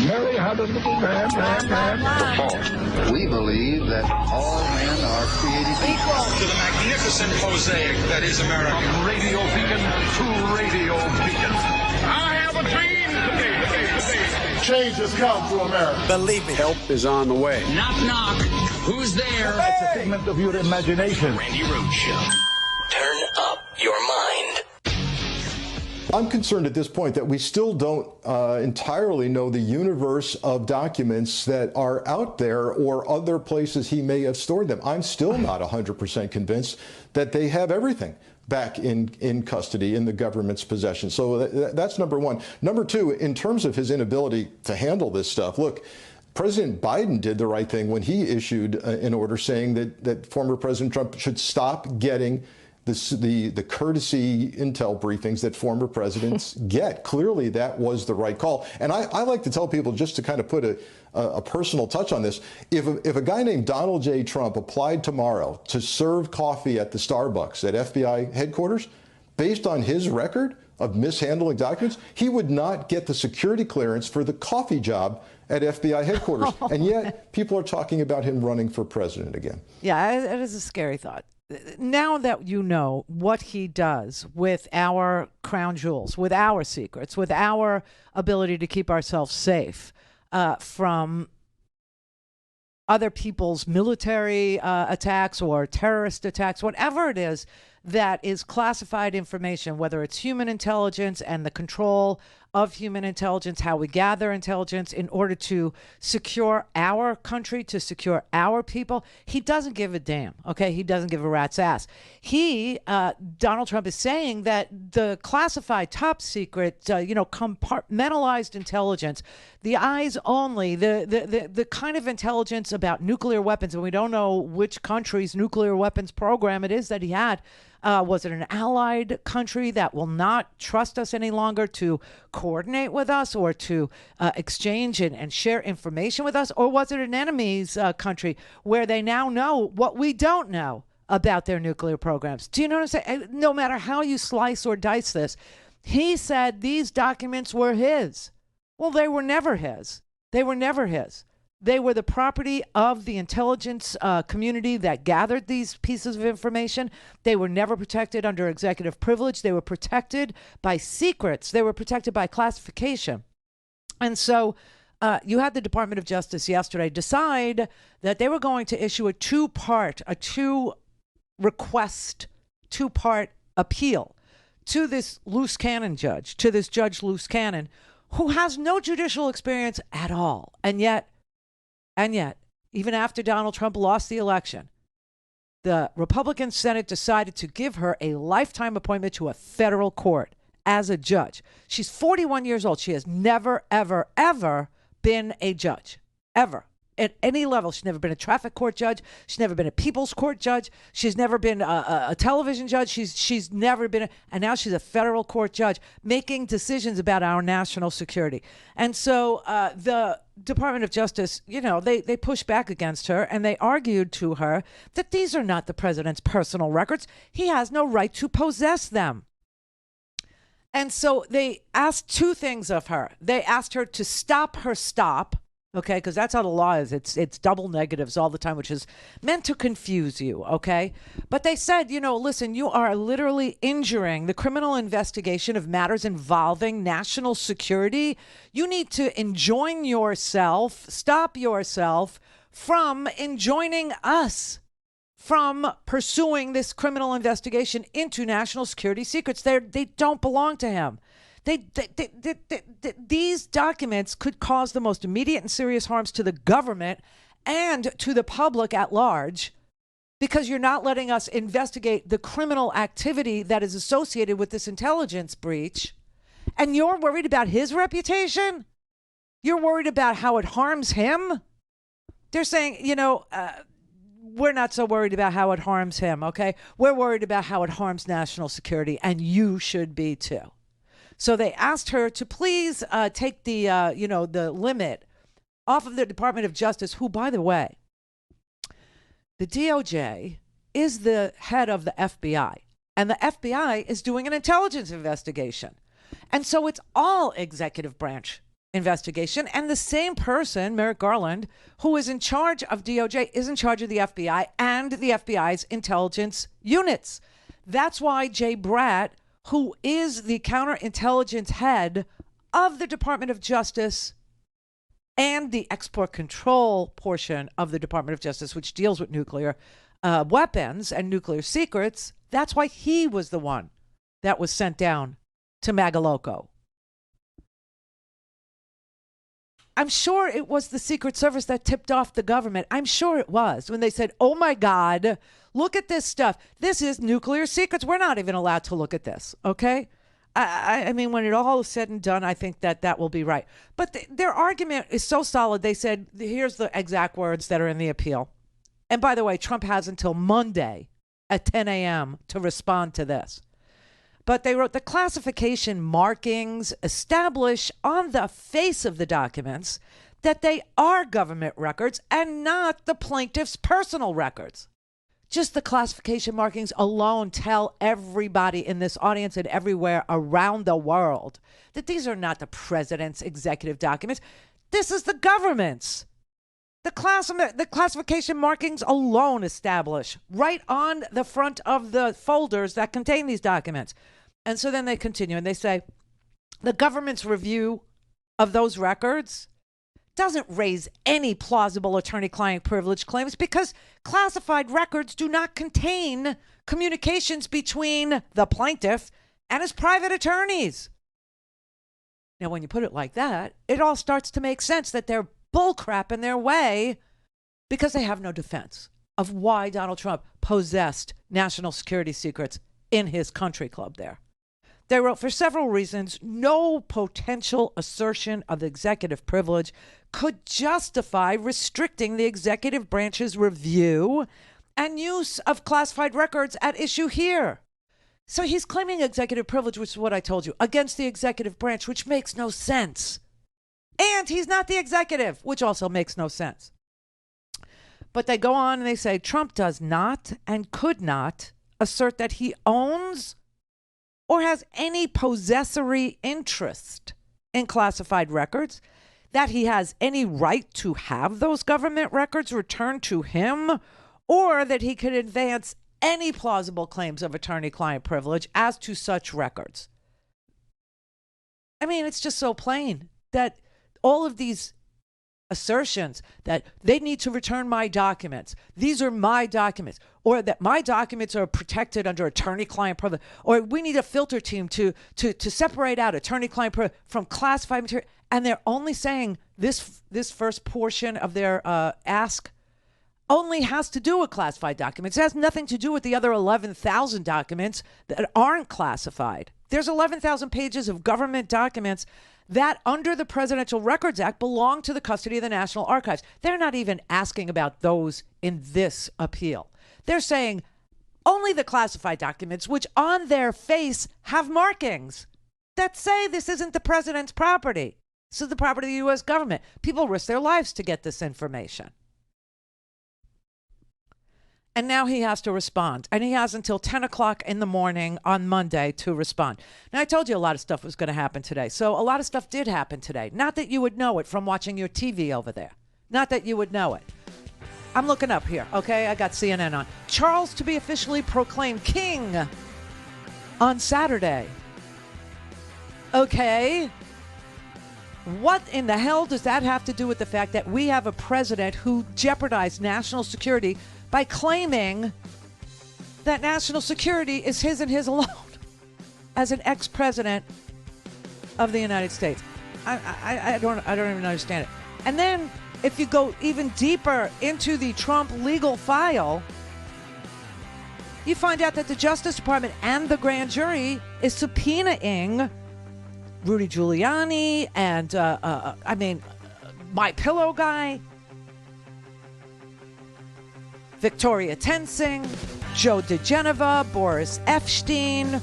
Mary had a little man. We believe that all men are created equal. To the magnificent mosaic that is America. From radio beacon to radio beacon. I have a dream today. Change has come to America. Believe me. Help is on the way. Knock, knock. Who's there? It's a figment of your imagination. Randi Rhodes Show. Turn up your mind. I'm concerned at this point that we still don't entirely know the universe of documents that are out there or other places he may have stored them. I'm still not 100% convinced that they have everything back in custody, in the government's possession. So that's number one. Number two, in terms of his inability to handle this stuff, look, President Biden did the right thing when he issued an order saying that former President Trump should stop getting the courtesy intel briefings that former presidents get. Clearly, that was the right call. And I like to tell people, just to kind of put a personal touch on this, if a guy named Donald J. Trump applied tomorrow to serve coffee at the Starbucks at FBI headquarters, based on his record of mishandling documents, he would not get the security clearance for the coffee job at FBI headquarters. And yet, people are talking about him running for president again. Yeah, it is a scary thought. now that you know what he does with our crown jewels, with our secrets, with our ability to keep ourselves safe from other people's military attacks or terrorist attacks, whatever it is that is classified information, whether it's human intelligence and the control of human intelligence, how we gather intelligence in order to secure our country, to secure our people. He doesn't give a damn, okay? He doesn't give a rat's ass. Donald Trump is saying that the classified top secret, compartmentalized intelligence, the eyes only, the kind of intelligence about nuclear weapons, and we don't know which country's nuclear weapons program it is that he had. Was it an allied country that will not trust us any longer to coordinate with us or to exchange and share information with us? Or was it an enemy's country where they now know what we don't know about their nuclear programs? Do you know what I'm saying? No matter how you slice or dice this, he said these documents were his. Well, they were never his. They were never his. They were the property of the intelligence community that gathered these pieces of information. They were never protected under executive privilege. They were protected by secrets. They were protected by classification. And so you had the Department of Justice yesterday decide that they were going to issue a two-part appeal to this loose cannon judge, to this Judge Loose Cannon, who has no judicial experience at all. And yet, even after Donald Trump lost the election, the Republican Senate decided to give her a lifetime appointment to a federal court as a judge. She's 41 years old. She has never, ever, ever been a judge, ever. At any level. She's never been a traffic court judge. She's never been a people's court judge. She's never been a television judge. She's never been, and now she's a federal court judge making decisions about our national security. And so the Department of Justice, they pushed back against her and they argued to her that these are not the president's personal records. He has no right to possess them. And so they asked two things of her. They asked her to stop her stop. Okay, because that's how the law is. It's double negatives all the time, which is meant to confuse you, okay? But they said, listen, you are literally injuring the criminal investigation of matters involving national security. You need to enjoin yourself, stop yourself from enjoining us from pursuing this criminal investigation into national security secrets. They don't belong to him. These documents could cause the most immediate and serious harms to the government and to the public at large because you're not letting us investigate the criminal activity that is associated with this intelligence breach. And you're worried about his reputation? You're worried about how it harms him? They're saying, we're not so worried about how it harms him, okay? We're worried about how it harms national security, and you should be too. So they asked her to please take the limit off of the Department of Justice, who, by the way, the DOJ is the head of the FBI, and the FBI is doing an intelligence investigation. And so it's all executive branch investigation. And the same person, Merrick Garland, who is in charge of DOJ, is in charge of the FBI and the FBI's intelligence units. That's why Jay Bratt, who is the counterintelligence head of the Department of Justice and the export control portion of the Department of Justice, which deals with nuclear weapons and nuclear secrets, that's why he was the one that was sent down to Magaloko. I'm sure it was the Secret Service that tipped off the government. I'm sure it was when they said, oh my God, look at this stuff. This is nuclear secrets. We're not even allowed to look at this. Okay. I mean, when it all is said and done, I think that will be right. But their argument is so solid. They said, here's the exact words that are in the appeal. And by the way, Trump has until Monday at 10 a.m. to respond to this. But they wrote the classification markings establish on the face of the documents that they are government records and not the plaintiff's personal records. Just the classification markings alone tell everybody in this audience and everywhere around the world that these are not the president's executive documents. This is the government's. The classification markings alone establish right on the front of the folders that contain these documents. And so then they continue and they say the government's review of those records doesn't raise any plausible attorney-client privilege claims because classified records do not contain communications between the plaintiff and his private attorneys. Now, when you put it like that, it all starts to make sense that they're bullcrap in their way because they have no defense of why Donald Trump possessed national security secrets in his country club there. They wrote, for several reasons, no potential assertion of executive privilege could justify restricting the executive branch's review and use of classified records at issue here. So he's claiming executive privilege, which is what I told you, against the executive branch, which makes no sense. And he's not the executive, which also makes no sense. But they go on and they say Trump does not and could not assert that he owns or has any possessory interest in classified records, that he has any right to have those government records returned to him, or that he could advance any plausible claims of attorney-client privilege as to such records. I mean, it's just so plain that all of these assertions that they need to return my documents, these are my documents, or that my documents are protected under attorney-client privilege, or we need a filter team to separate out attorney-client privilege from classified material, and they're only saying this first portion of their ask only has to do with classified documents. It has nothing to do with the other 11,000 documents that aren't classified. There's 11,000 pages of government documents that under the Presidential Records Act belong to the custody of the National Archives. They're not even asking about those in this appeal. They're saying only the classified documents, which on their face have markings that say this isn't the president's property. This is the property of the U.S. government. People risk their lives to get this information. And now he has to respond. And he has until 10 o'clock in the morning on Monday to respond. Now, I told you a lot of stuff was going to happen today. So a lot of stuff did happen today. Not that you would know it from watching your TV over there. Not that you would know it. I'm looking up here, okay? I got CNN on. Charles to be officially proclaimed king on Saturday. Okay. What in the hell does that have to do with the fact that we have a president who jeopardized national security by claiming that national security is his and his alone as an ex-president of the United States? I don't even understand it. And then if you go even deeper into the Trump legal file, you find out that the Justice Department and the grand jury is subpoenaing Rudy Giuliani and, My Pillow guy, Victoria Tensing, Joe DeGeneva, Boris Epstein.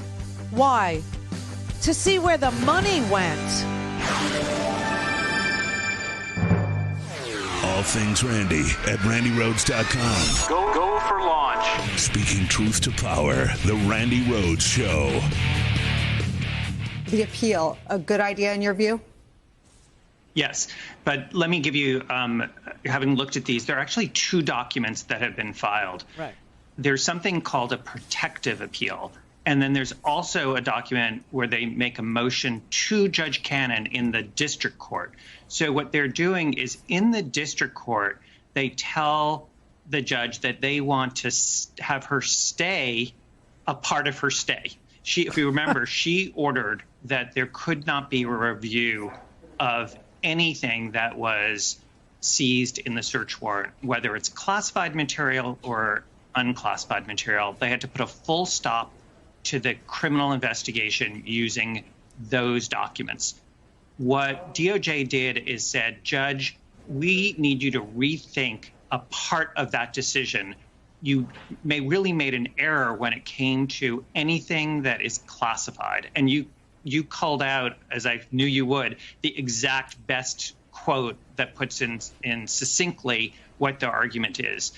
Why? To see where the money went. All things Randi at RandiRhodes.com. Go for launch. Speaking truth to power, the Randi Rhodes Show. The appeal, a good idea in your view? Yes, but let me give you, having looked at these, there are actually two documents that have been filed. Right. There's something called a protective appeal, and then there's also a document where they make a motion to Judge Cannon in the district court. So what they're doing is in the district court, they tell the judge that they want to have her stay a part of her stay. If you remember, she ordered that there could not be a review of anything that was seized in the search warrant, whether it's classified material or unclassified material. They had to put a full stop to the criminal investigation using those documents. What DOJ did is said, Judge, we need you to rethink a part of that decision. You really made an error when it came to anything that is classified. And you called out, as I knew you would, the exact best quote that puts in succinctly what the argument is.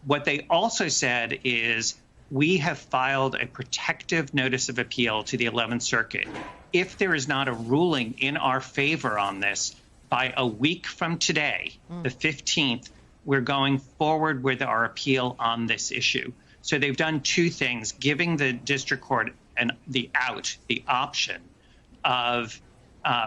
What they also said is, we have filed a protective notice of appeal to the 11th Circuit. If there is not a ruling in our favor on this by a week from today, the 15th, we're going forward with our appeal on this issue. So they've done two things, giving the district court the option of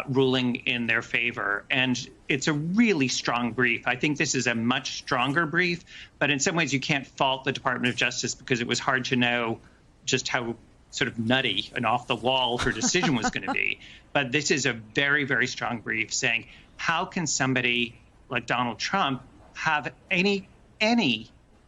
ruling in their favor. And it's a really strong brief. I think this is a much stronger brief, but in some ways you can't fault the Department of Justice because it was hard to know just how sort of nutty and off the wall her decision was going to be. But this is a very, very strong brief saying, how can somebody like Donald Trump have any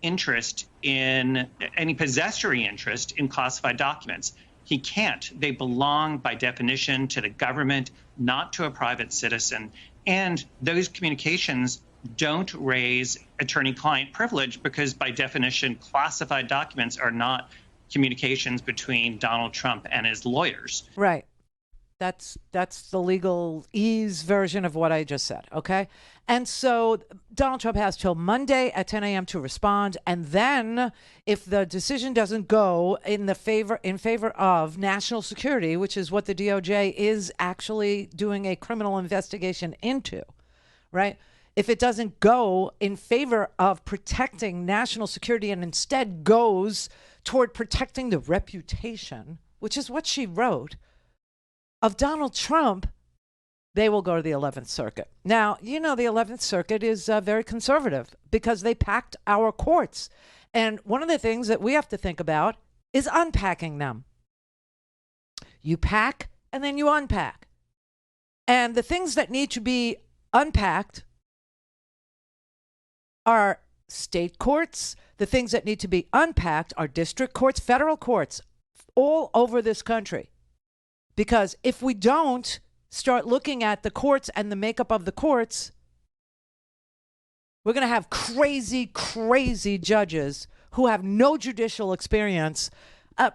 interest in, any possessory interest in classified documents? He can't. They belong by definition to the government, not to a private citizen. And those communications don't raise attorney-client privilege because by definition, classified documents are not communications between Donald Trump and his lawyers. Right. That's the legalese version of what I just said, okay? And so Donald Trump has till Monday at 10 a.m. to respond, and then if the decision doesn't go in favor of national security, which is what the DOJ is actually doing a criminal investigation into, right? If it doesn't go in favor of protecting national security and instead goes toward protecting the reputation, which is what she wrote, of Donald Trump, they will go to the 11th Circuit. Now, you know, the 11th Circuit is very conservative because they packed our courts. And one of the things that we have to think about is unpacking them. You pack and then you unpack. And the things that need to be unpacked are state courts. The things that need to be unpacked are district courts, federal courts, all over this country. Because if we don't start looking at the courts and the makeup of the courts, we're going to have crazy, crazy judges who have no judicial experience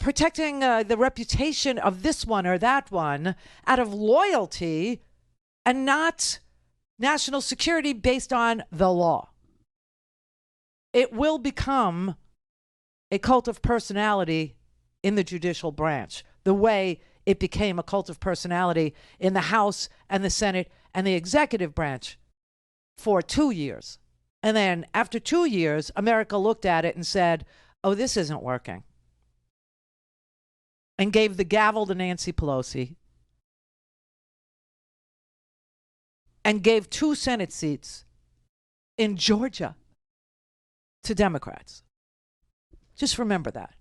protecting the reputation of this one or that one out of loyalty and not national security based on the law. It will become a cult of personality in the judicial branch, the way it became a cult of personality in the House and the Senate and the executive branch for 2 years. And then after 2 years, America looked at it and said, oh, this isn't working. And gave the gavel to Nancy Pelosi and gave 2 Senate seats in Georgia to Democrats. Just remember that.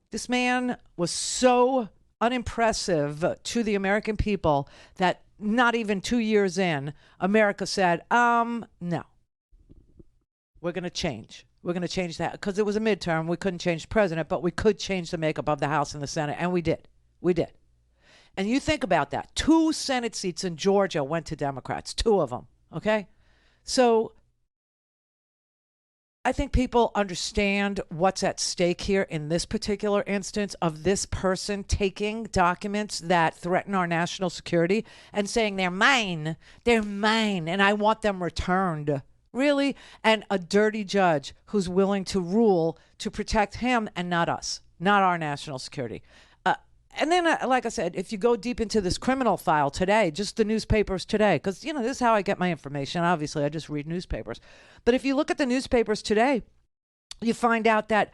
This man was so unimpressive to the American people that not even 2 years in, America said, no, we're going to change. We're going to change that because it was a midterm. We couldn't change the president, but we could change the makeup of the House and the Senate. And we did. We did. And you think about that. 2 Senate seats in Georgia went to Democrats, 2 of them. Okay. So I think people understand what's at stake here in this particular instance of this person taking documents that threaten our national security and saying they're mine, and I want them returned. Really? And a dirty judge who's willing to rule to protect him and not us, not our national security. And then, like I said, if you go deep into this criminal file today, just the newspapers today, because, you know, this is how I get my information. Obviously, I just read newspapers. But if you look at the newspapers today, you find out that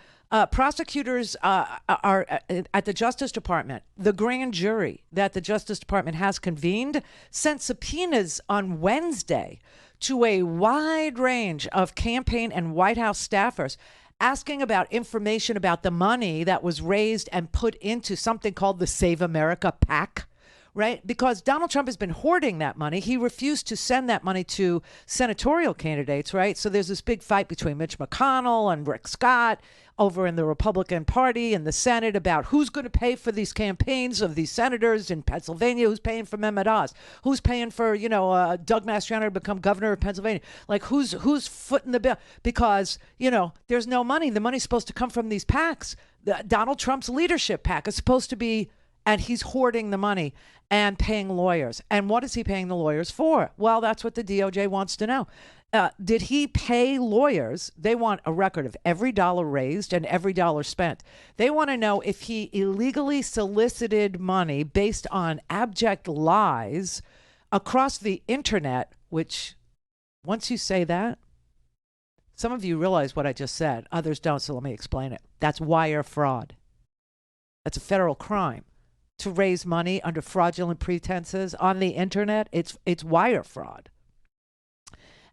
prosecutors are at the Justice Department, the grand jury that the Justice Department has convened, sent subpoenas on Wednesday to a wide range of campaign and White House staffers asking about information about the money that was raised and put into something called the Save America PAC, right? Because Donald Trump has been hoarding that money. He refused to send that money to senatorial candidates, right? So there's this big fight between Mitch McConnell and Rick Scott over in the Republican Party and the Senate about who's going to pay for these campaigns of these senators in Pennsylvania, who's paying for Mehmet Oz, who's paying for, Doug Mastriano to become governor of Pennsylvania. Like who's footing the bill? Because, there's no money. The money's supposed to come from these PACs. Donald Trump's leadership PAC is supposed to be, and he's hoarding the money and paying lawyers. And what is he paying the lawyers for? Well, that's what the DOJ wants to know. Did he pay lawyers? They want a record of every dollar raised and every dollar spent. They want to know if he illegally solicited money based on abject lies across the internet, which once you say that, Some of you realize what I just said. Others don't, so let me explain it. That's wire fraud. That's a federal crime. To raise money under fraudulent pretenses on the internet, it's wire fraud.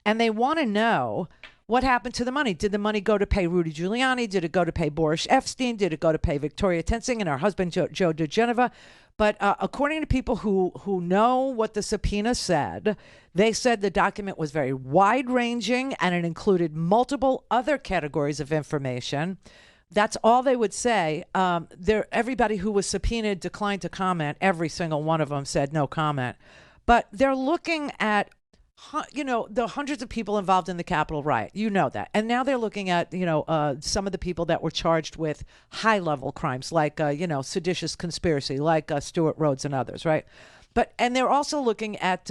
And they want to know what happened to the money. Did the money go to pay Rudy Giuliani? Did it go to pay Boris Epstein? Did it go to pay Victoria Tensing and her husband, Joe DeGeneva? But according to people who know what the subpoena said, they said the document was very wide-ranging and it included multiple other categories of information. That's all they would say. Everybody who was subpoenaed declined to comment. Every single one of them said no comment. But they're looking at the hundreds of people involved in the Capitol riot. You know that. And now they're looking at, some of the people that were charged with high-level crimes like, seditious conspiracy, like Stuart Rhodes and others, right? And they're also looking at,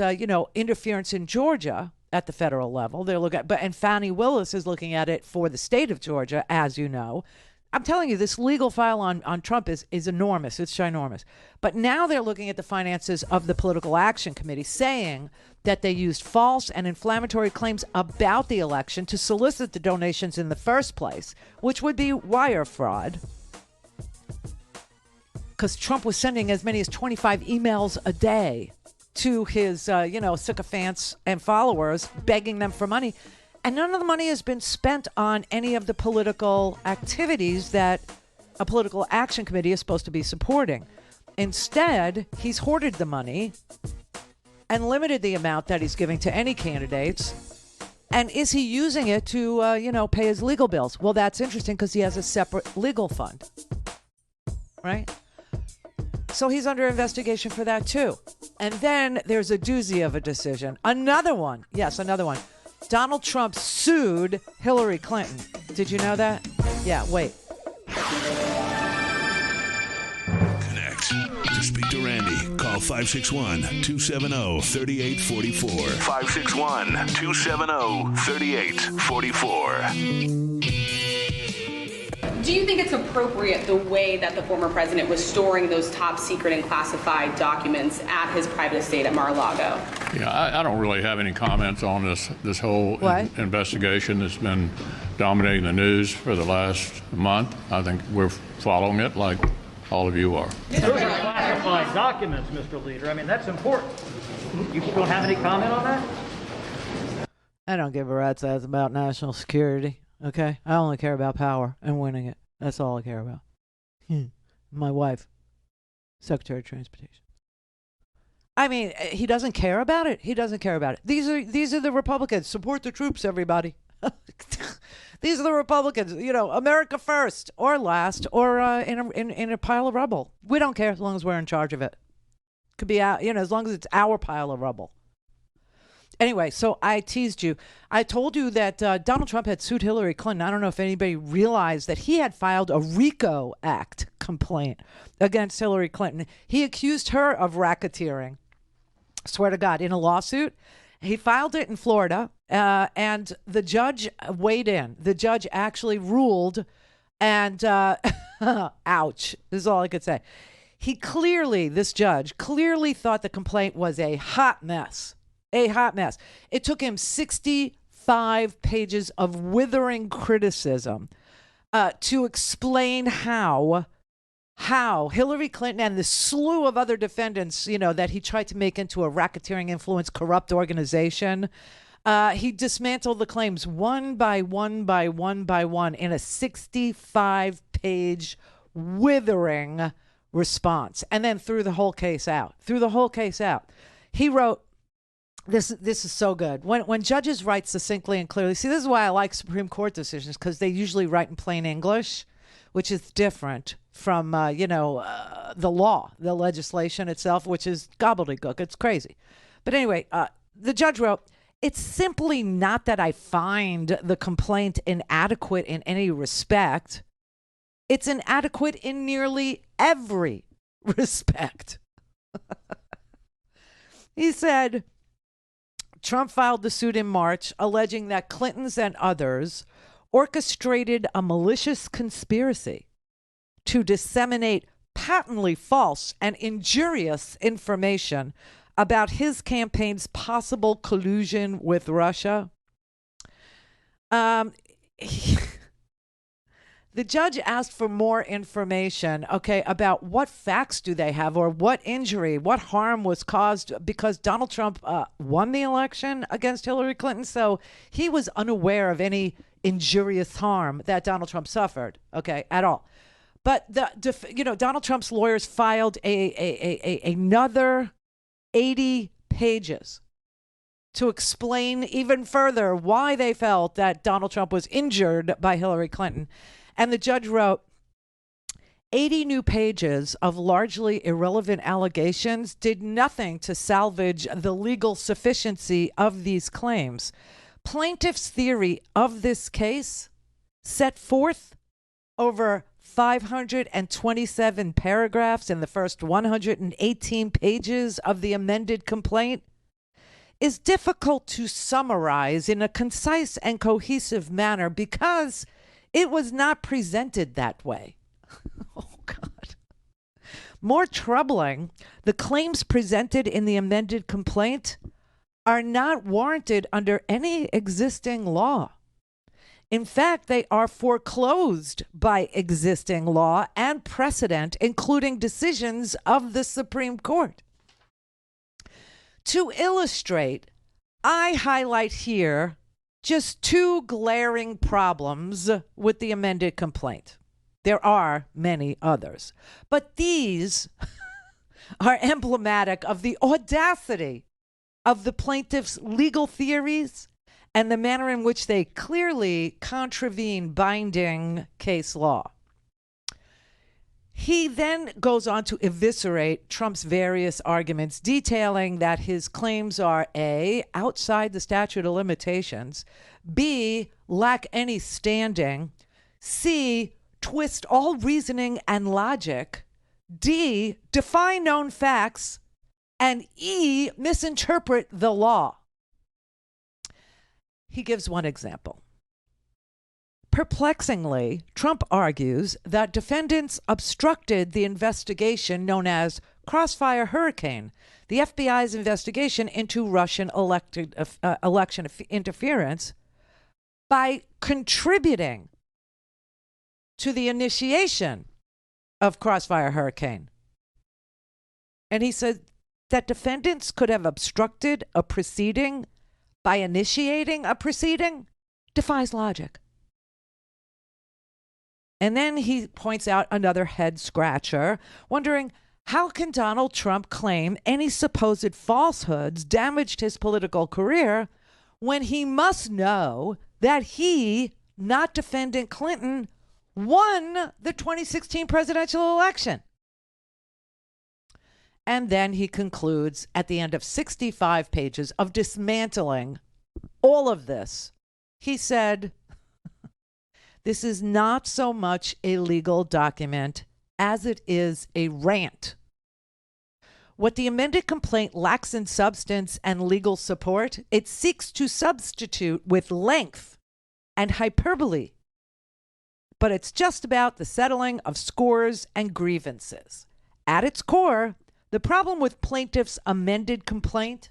interference in Georgia at the federal level. They're looking at, and Fani Willis is looking at it for the state of Georgia, as you know. I'm telling you, this legal file on Trump is enormous. It's ginormous. But now they're looking at the finances of the Political Action Committee, saying that they used false and inflammatory claims about the election to solicit the donations in the first place, which would be wire fraud. Because Trump was sending as many as 25 emails a day to his, sycophants and followers, begging them for money. And none of the money has been spent on any of the political activities that a political action committee is supposed to be supporting. Instead, he's hoarded the money and limited the amount that he's giving to any candidates. And is he using it to, pay his legal bills? Well, that's interesting because he has a separate legal fund, right? So he's under investigation for that, too. And then there's a doozy of a decision. Another one. Yes, another one. Donald Trump sued Hillary Clinton. Did you know that? Yeah, wait. Connect. To speak to Randi, call 561-270-3844. 561-270-3844. Do you think it's appropriate the way that the former president was storing those top secret and classified documents at his private estate at Mar-a-Lago? Yeah, I don't really have any comments on this whole investigation that's been dominating the news for the last month. I think we're following it like all of you are. Those are classified documents, Mr. Leader. I mean, that's important. You don't have any comment on that? I don't give a rat's ass about national security. Okay, I only care about power and winning it. That's all I care about. My wife, Secretary of Transportation. I mean, he doesn't care about it. He doesn't care about it. These are the Republicans. Support the troops, everybody. These are the Republicans. America first or last or in a pile of rubble. We don't care as long as we're in charge of it. Could be out. As long as it's our pile of rubble. Anyway, so I teased you. I told you that Donald Trump had sued Hillary Clinton. I don't know if anybody realized that he had filed a RICO Act complaint against Hillary Clinton. He accused her of racketeering. Swear to God, in a lawsuit. He filed it in Florida, and the judge weighed in. The judge actually ruled, and ouch, this is all I could say. This judge clearly thought the complaint was a hot mess. A hot mess. It took him 65 pages of withering criticism to explain how Hillary Clinton and the slew of other defendants, that he tried to make into a racketeering influence, corrupt organization, he dismantled the claims one by one by one by one in a 65-page withering response, and then threw the whole case out. He wrote, This is so good. When judges write succinctly and clearly, see, this is why I like Supreme Court decisions, because they usually write in plain English, which is different from, the law, the legislation itself, which is gobbledygook. It's crazy. But anyway, the judge wrote, "It's simply not that I find the complaint inadequate in any respect. It's inadequate in nearly every respect." He said, Trump filed the suit in March, alleging that Clintons and others orchestrated a malicious conspiracy to disseminate patently false and injurious information about his campaign's possible collusion with Russia. the judge asked for more information, okay, about what facts do they have or what injury, what harm was caused because Donald Trump won the election against Hillary Clinton. So he was unaware of any injurious harm that Donald Trump suffered, okay, at all. But Donald Trump's lawyers filed another 80 pages to explain even further why they felt that Donald Trump was injured by Hillary Clinton. And the judge wrote 80 new pages of largely irrelevant allegations did nothing to salvage the legal sufficiency of these claims. Plaintiff's theory of this case, set forth over 527 paragraphs in the first 118 pages of the amended complaint, is difficult to summarize in a concise and cohesive manner because it was not presented that way. Oh, God. More troubling, the claims presented in the amended complaint are not warranted under any existing law. In fact, they are foreclosed by existing law and precedent, including decisions of the Supreme Court. To illustrate, I highlight here just two glaring problems with the amended complaint. There are many others, but these are emblematic of the audacity of the plaintiff's legal theories and the manner in which they clearly contravene binding case law. He then goes on to eviscerate Trump's various arguments, detailing that his claims are A, outside the statute of limitations, B, lack any standing, C, twist all reasoning and logic, D, defy known facts, and E, misinterpret the law. He gives one example. Perplexingly, Trump argues that defendants obstructed the investigation known as Crossfire Hurricane, the FBI's investigation into Russian election interference, by contributing to the initiation of Crossfire Hurricane. And he said that defendants could have obstructed a proceeding by initiating a proceeding defies logic. And then he points out another head scratcher, wondering how can Donald Trump claim any supposed falsehoods damaged his political career when he must know that he, not defendant Clinton, won the 2016 presidential election. And then he concludes at the end of 65 pages of dismantling all of this. He said, this is not so much a legal document as it is a rant. What the amended complaint lacks in substance and legal support, it seeks to substitute with length and hyperbole. But it's just about the settling of scores and grievances. At its core, the problem with plaintiff's amended complaint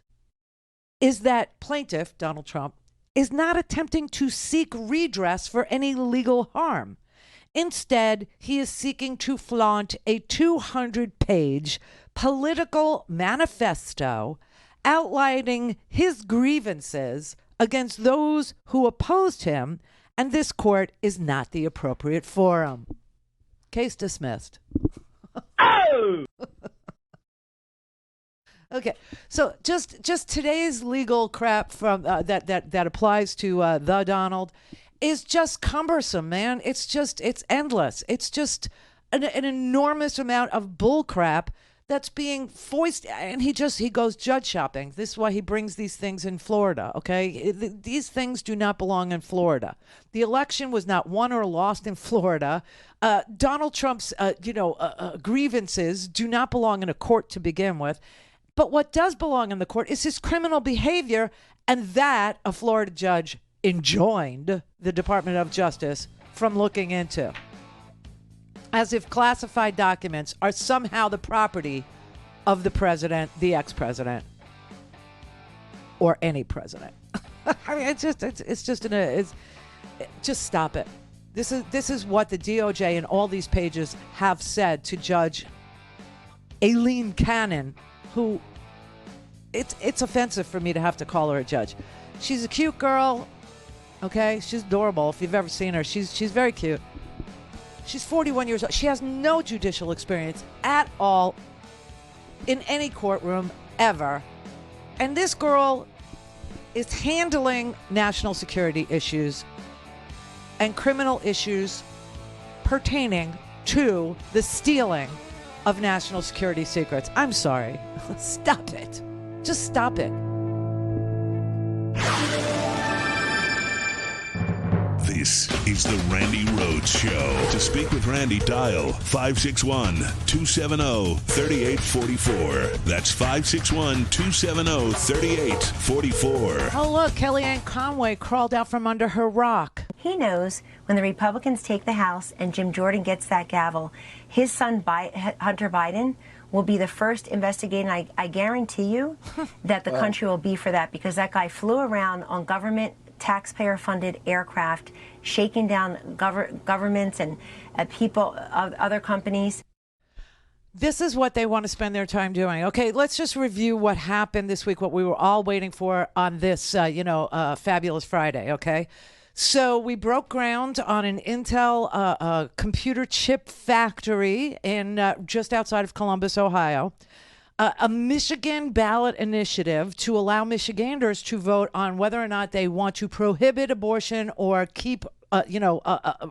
is that plaintiff, Donald Trump, is not attempting to seek redress for any legal harm. Instead, he is seeking to flaunt a 200-page political manifesto outlining his grievances against those who opposed him, and this court is not the appropriate forum. Case dismissed. Oh! Okay, so just today's legal crap from that applies to the Donald is just cumbersome, man. It's endless. It's just an enormous amount of bull crap that's being foisted, and he goes judge shopping. This is why he brings these things in Florida. Okay, these things do not belong in Florida. The election was not won or lost in Florida. Donald Trump's grievances do not belong in a court to begin with. But what does belong in the court is his criminal behavior, and that a Florida judge enjoined the Department of Justice from looking into. As if classified documents are somehow the property of the president, the ex-president, or any president. I mean, Just stop it. This is what the DOJ and all these pages have said to Judge Aileen Cannon, who it's offensive for me to have to call her a judge. She's a cute girl, okay? She's adorable. If you've ever seen her, she's very cute. She's 41 years old. She has no judicial experience at all in any courtroom ever. And this girl is handling national security issues and criminal issues pertaining to the stealing of national security secrets. I'm sorry. Stop it. Just stop it. This is the Randi Rhodes Show. To speak with Randi, dial 561-270-3844. That's 561-270-3844. Oh, look, Kellyanne Conway crawled out from under her rock. He knows when the Republicans take the House and Jim Jordan gets that gavel, his son Hunter Biden will be the first investigating. I guarantee you that the country will be for that, because that guy flew around on government taxpayer-funded aircraft, shaking down governments and people of other companies. This is what they want to spend their time doing. Okay, let's just review what happened this week, what we were all waiting for on this, Fabulous Friday, okay? So we broke ground on an Intel computer chip factory in just outside of Columbus, Ohio. A Michigan ballot initiative to allow Michiganders to vote on whether or not they want to prohibit abortion or keep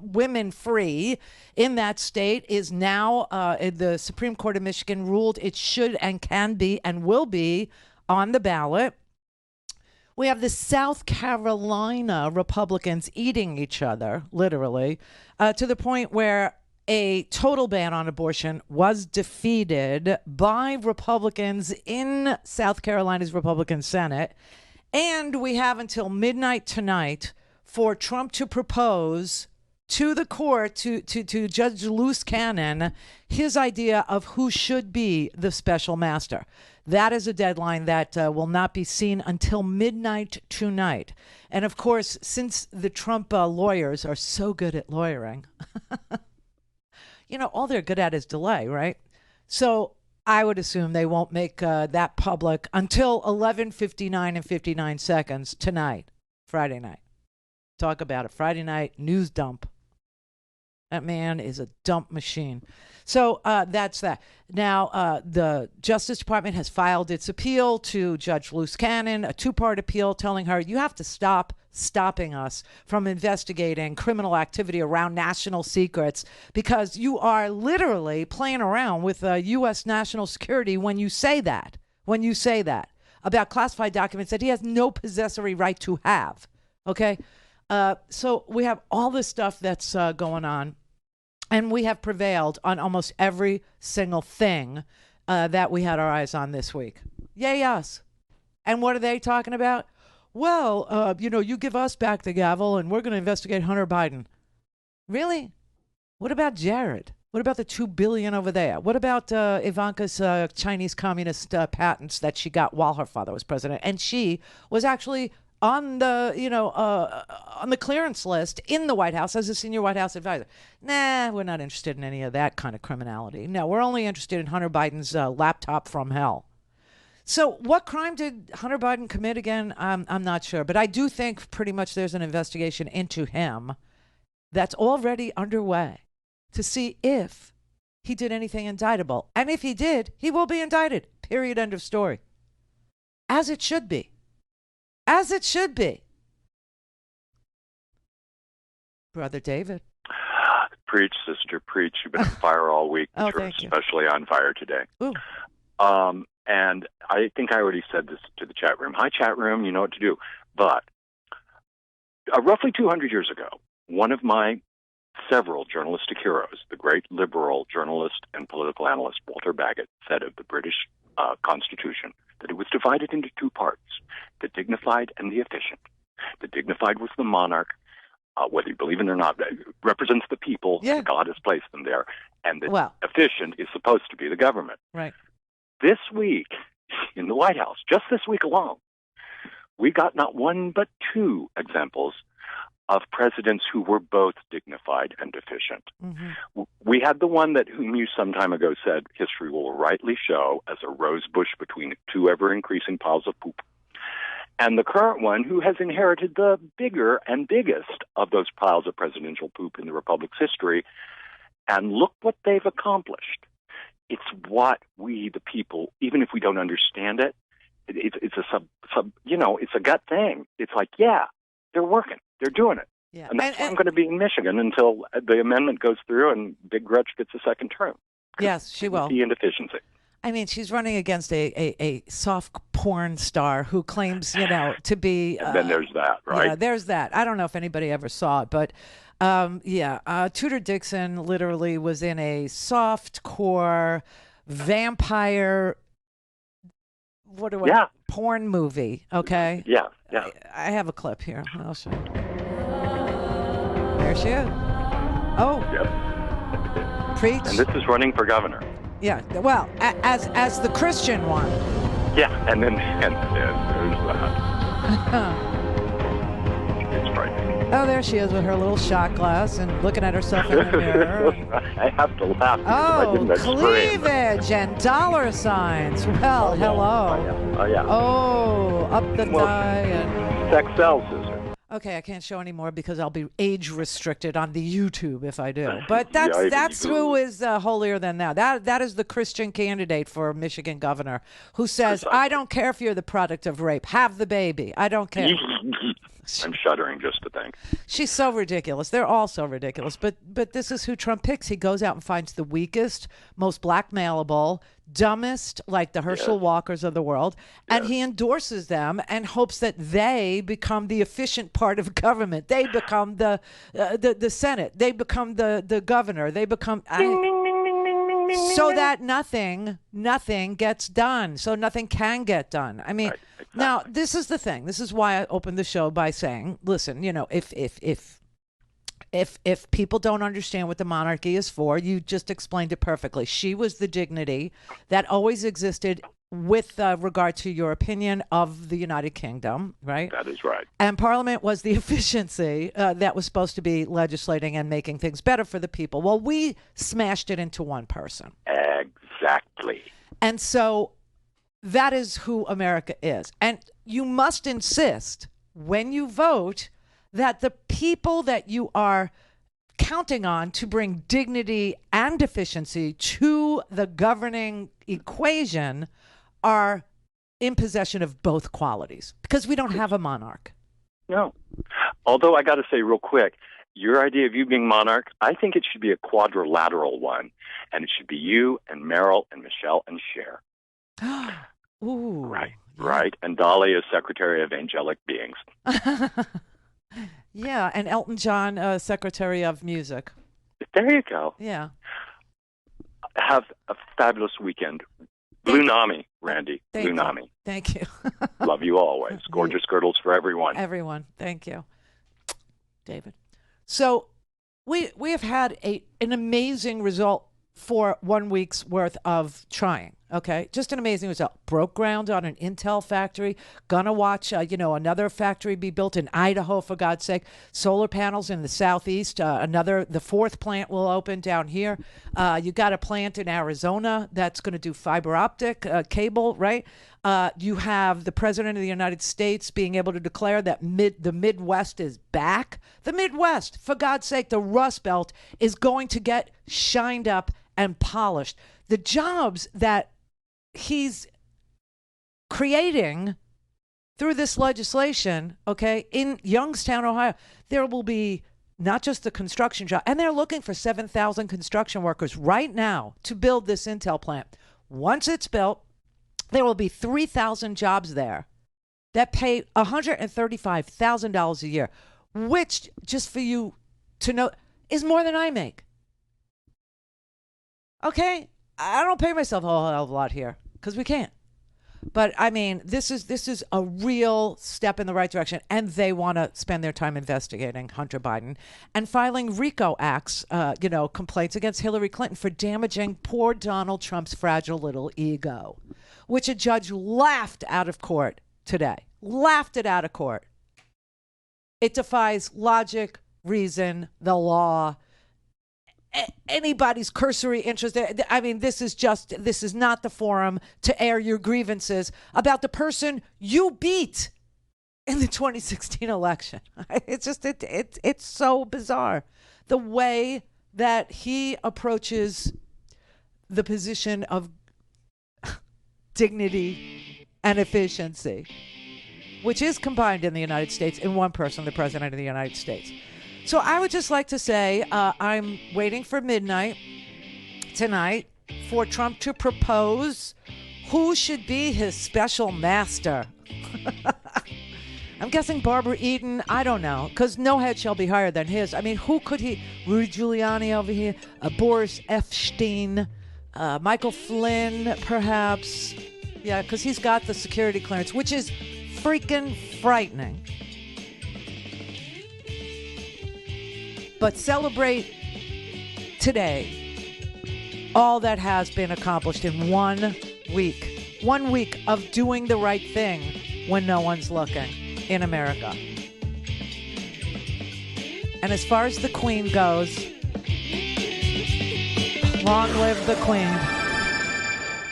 women free in that state is now, the Supreme Court of Michigan ruled it should and can be and will be on the ballot. We have the South Carolina Republicans eating each other, literally, to the point where a total ban on abortion was defeated by Republicans in South Carolina's Republican Senate. And we have until midnight tonight for Trump to propose to the court, to Judge Luce Cannon, his idea of who should be the special master. That is a deadline that will not be seen until midnight tonight. And of course, since the Trump lawyers are so good at lawyering, all they're good at is delay, right? So I would assume they won't make that public until 11:59 and 59 seconds tonight, Friday night. Talk about a Friday night news dump. That man is a dump machine. So that's that. Now, the Justice Department has filed its appeal to Judge Luce Cannon, a two-part appeal telling her, you have to stop stopping us from investigating criminal activity around national secrets, because you are literally playing around with U.S. national security when you say that about classified documents that he has no possessory right to have. Okay? So we have all this stuff that's going on. And we have prevailed on almost every single thing that we had our eyes on this week. Yay, us. And what are they talking about? Well, you give us back the gavel and we're going to investigate Hunter Biden. Really? What about Jared? What about the $2 billion over there? What about Ivanka's Chinese communist patents that she got while her father was president? And she was actually on the, on the clearance list in the White House as a senior White House advisor. Nah, we're not interested in any of that kind of criminality. No, we're only interested in Hunter Biden's laptop from hell. So what crime did Hunter Biden commit again? I'm not sure. But I do think pretty much there's an investigation into him that's already underway to see if he did anything indictable. And if he did, he will be indicted. Period. End of story. As it should be. As it should be. Brother David. Preach, sister, preach. You've been on fire all week. Oh, You're especially on fire today. Ooh. And I think I already said this to the chat room. Hi, chat room. You know what to do. But roughly 200 years ago, one of my several journalistic heroes, the great liberal journalist and political analyst Walter Bagot, said of the British Constitution that it was divided into two parts, the dignified and the efficient. The dignified was the monarch, whether you believe it or not, represents the people. Yeah. God has placed them there. And the efficient is supposed to be the government. Right. This week in the White House, just this week alone, we got not one but two examples of presidents who were both dignified and deficient. Mm-hmm. We had the one that whom you some time ago said history will rightly show as a rose bush between two ever-increasing piles of poop. And the current one who has inherited the bigger and biggest of those piles of presidential poop in the Republic's history. And look what they've accomplished. It's what we, the people, even if we don't understand it, it's a it's a gut thing. It's like, yeah, they're working. They're doing it. Yeah. And that's why I'm going to be in Michigan until the amendment goes through and Big Gretch gets a second term. Yes, she will. The inefficiency. I mean, she's running against a soft porn star who claims, to be... and then there's that, right? Yeah, there's that. I don't know if anybody ever saw it, but Tudor Dixon literally was in a soft-core vampire... porn movie, okay? Yeah. I have a clip here. I'll show you. There she is. Oh. Yep. Preach. And this is running for governor. Yeah, well, as the Christian one. Yeah, and then there's that. It's frightening. Oh, there she is with her little shot glass and looking at herself in the mirror. I have to laugh because I didn't cleavage and dollar signs. Well, hello. Oh, yeah. Oh, up the die and... Sex sells, Susan. Okay, I can't show anymore because I'll be age restricted on the YouTube if I do. But that's who is holier than thou. That is the Christian candidate for Michigan governor who says, I don't care if you're the product of rape. Have the baby. I don't care. I'm shuddering just to think. She's so ridiculous. They're all so ridiculous. But this is who Trump picks. He goes out and finds the weakest, most blackmailable, dumbest, like the Herschel Walkers of the world, and he endorses them and hopes that they become the efficient part of government. They become the Senate. They become the governor. They become... so that nothing gets done. So nothing can get done. I mean, right, exactly. Now this is the thing. This is why I opened the show by saying, listen, if people don't understand what the monarchy is for, you just explained it perfectly. She was the dignity that always existed with regard to your opinion of the United Kingdom, right? That is right. And Parliament was the efficiency that was supposed to be legislating and making things better for the people. Well, we smashed it into one person. Exactly. And so that is who America is. And you must insist when you vote that the people that you are counting on to bring dignity and efficiency to the governing equation are in possession of both qualities, because we don't have a monarch. No. Although I got to say real quick, your idea of you being monarch, I think it should be a quadrilateral one, and it should be you and Meryl and Michelle and Cher. Ooh. Right. And Dolly is Secretary of Angelic Beings. Yeah, and Elton John, Secretary of Music. There you go. Yeah. Have a fabulous weekend. Blue Nami, Randi. Blue Nami. Thank you. Love you always. Gorgeous girdles for everyone. Everyone. Thank you, David. So we have had an amazing result for 1 week's worth of trying. Okay, just an amazing result. Broke ground on an Intel factory. Gonna watch, another factory be built in Idaho, for God's sake. Solar panels in the southeast. The fourth plant will open down here. You got a plant in Arizona that's going to do fiber optic cable, right? You have the President of the United States being able to declare that the Midwest is back. The Midwest, for God's sake, the Rust Belt is going to get shined up and polished. The jobs that he's creating through this legislation, okay, in Youngstown, Ohio, there will be not just the construction job, and they're looking for 7,000 construction workers right now to build this Intel plant. Once it's built, there will be 3,000 jobs there that pay $135,000 a year, which, just for you to know, is more than I make. Okay? I don't pay myself a whole hell of a lot here because we can't. But I mean, this is a real step in the right direction, and they want to spend their time investigating Hunter Biden and filing RICO acts, complaints against Hillary Clinton for damaging poor Donald Trump's fragile little ego, which a judge laughed out of court today. Laughed it out of court. It defies logic, reason, the law, anybody's cursory interest. I mean, this is not the forum to air your grievances about the person you beat in the 2016 election. It's just, it's so bizarre. The way that he approaches the position of dignity and efficiency, which is combined in the United States in one person, the President of the United States. So I would just like to say I'm waiting for midnight tonight for Trump to propose who should be his special master. I'm guessing Barbara Eden. I don't know, because no head shall be higher than his. I mean, who could he? Rudy Giuliani over here, Boris Epstein, Michael Flynn, perhaps. Yeah, because he's got the security clearance, which is freaking frightening. But celebrate today all that has been accomplished in 1 week. 1 week of doing the right thing when no one's looking in America. And as far as the Queen goes, long live the Queen.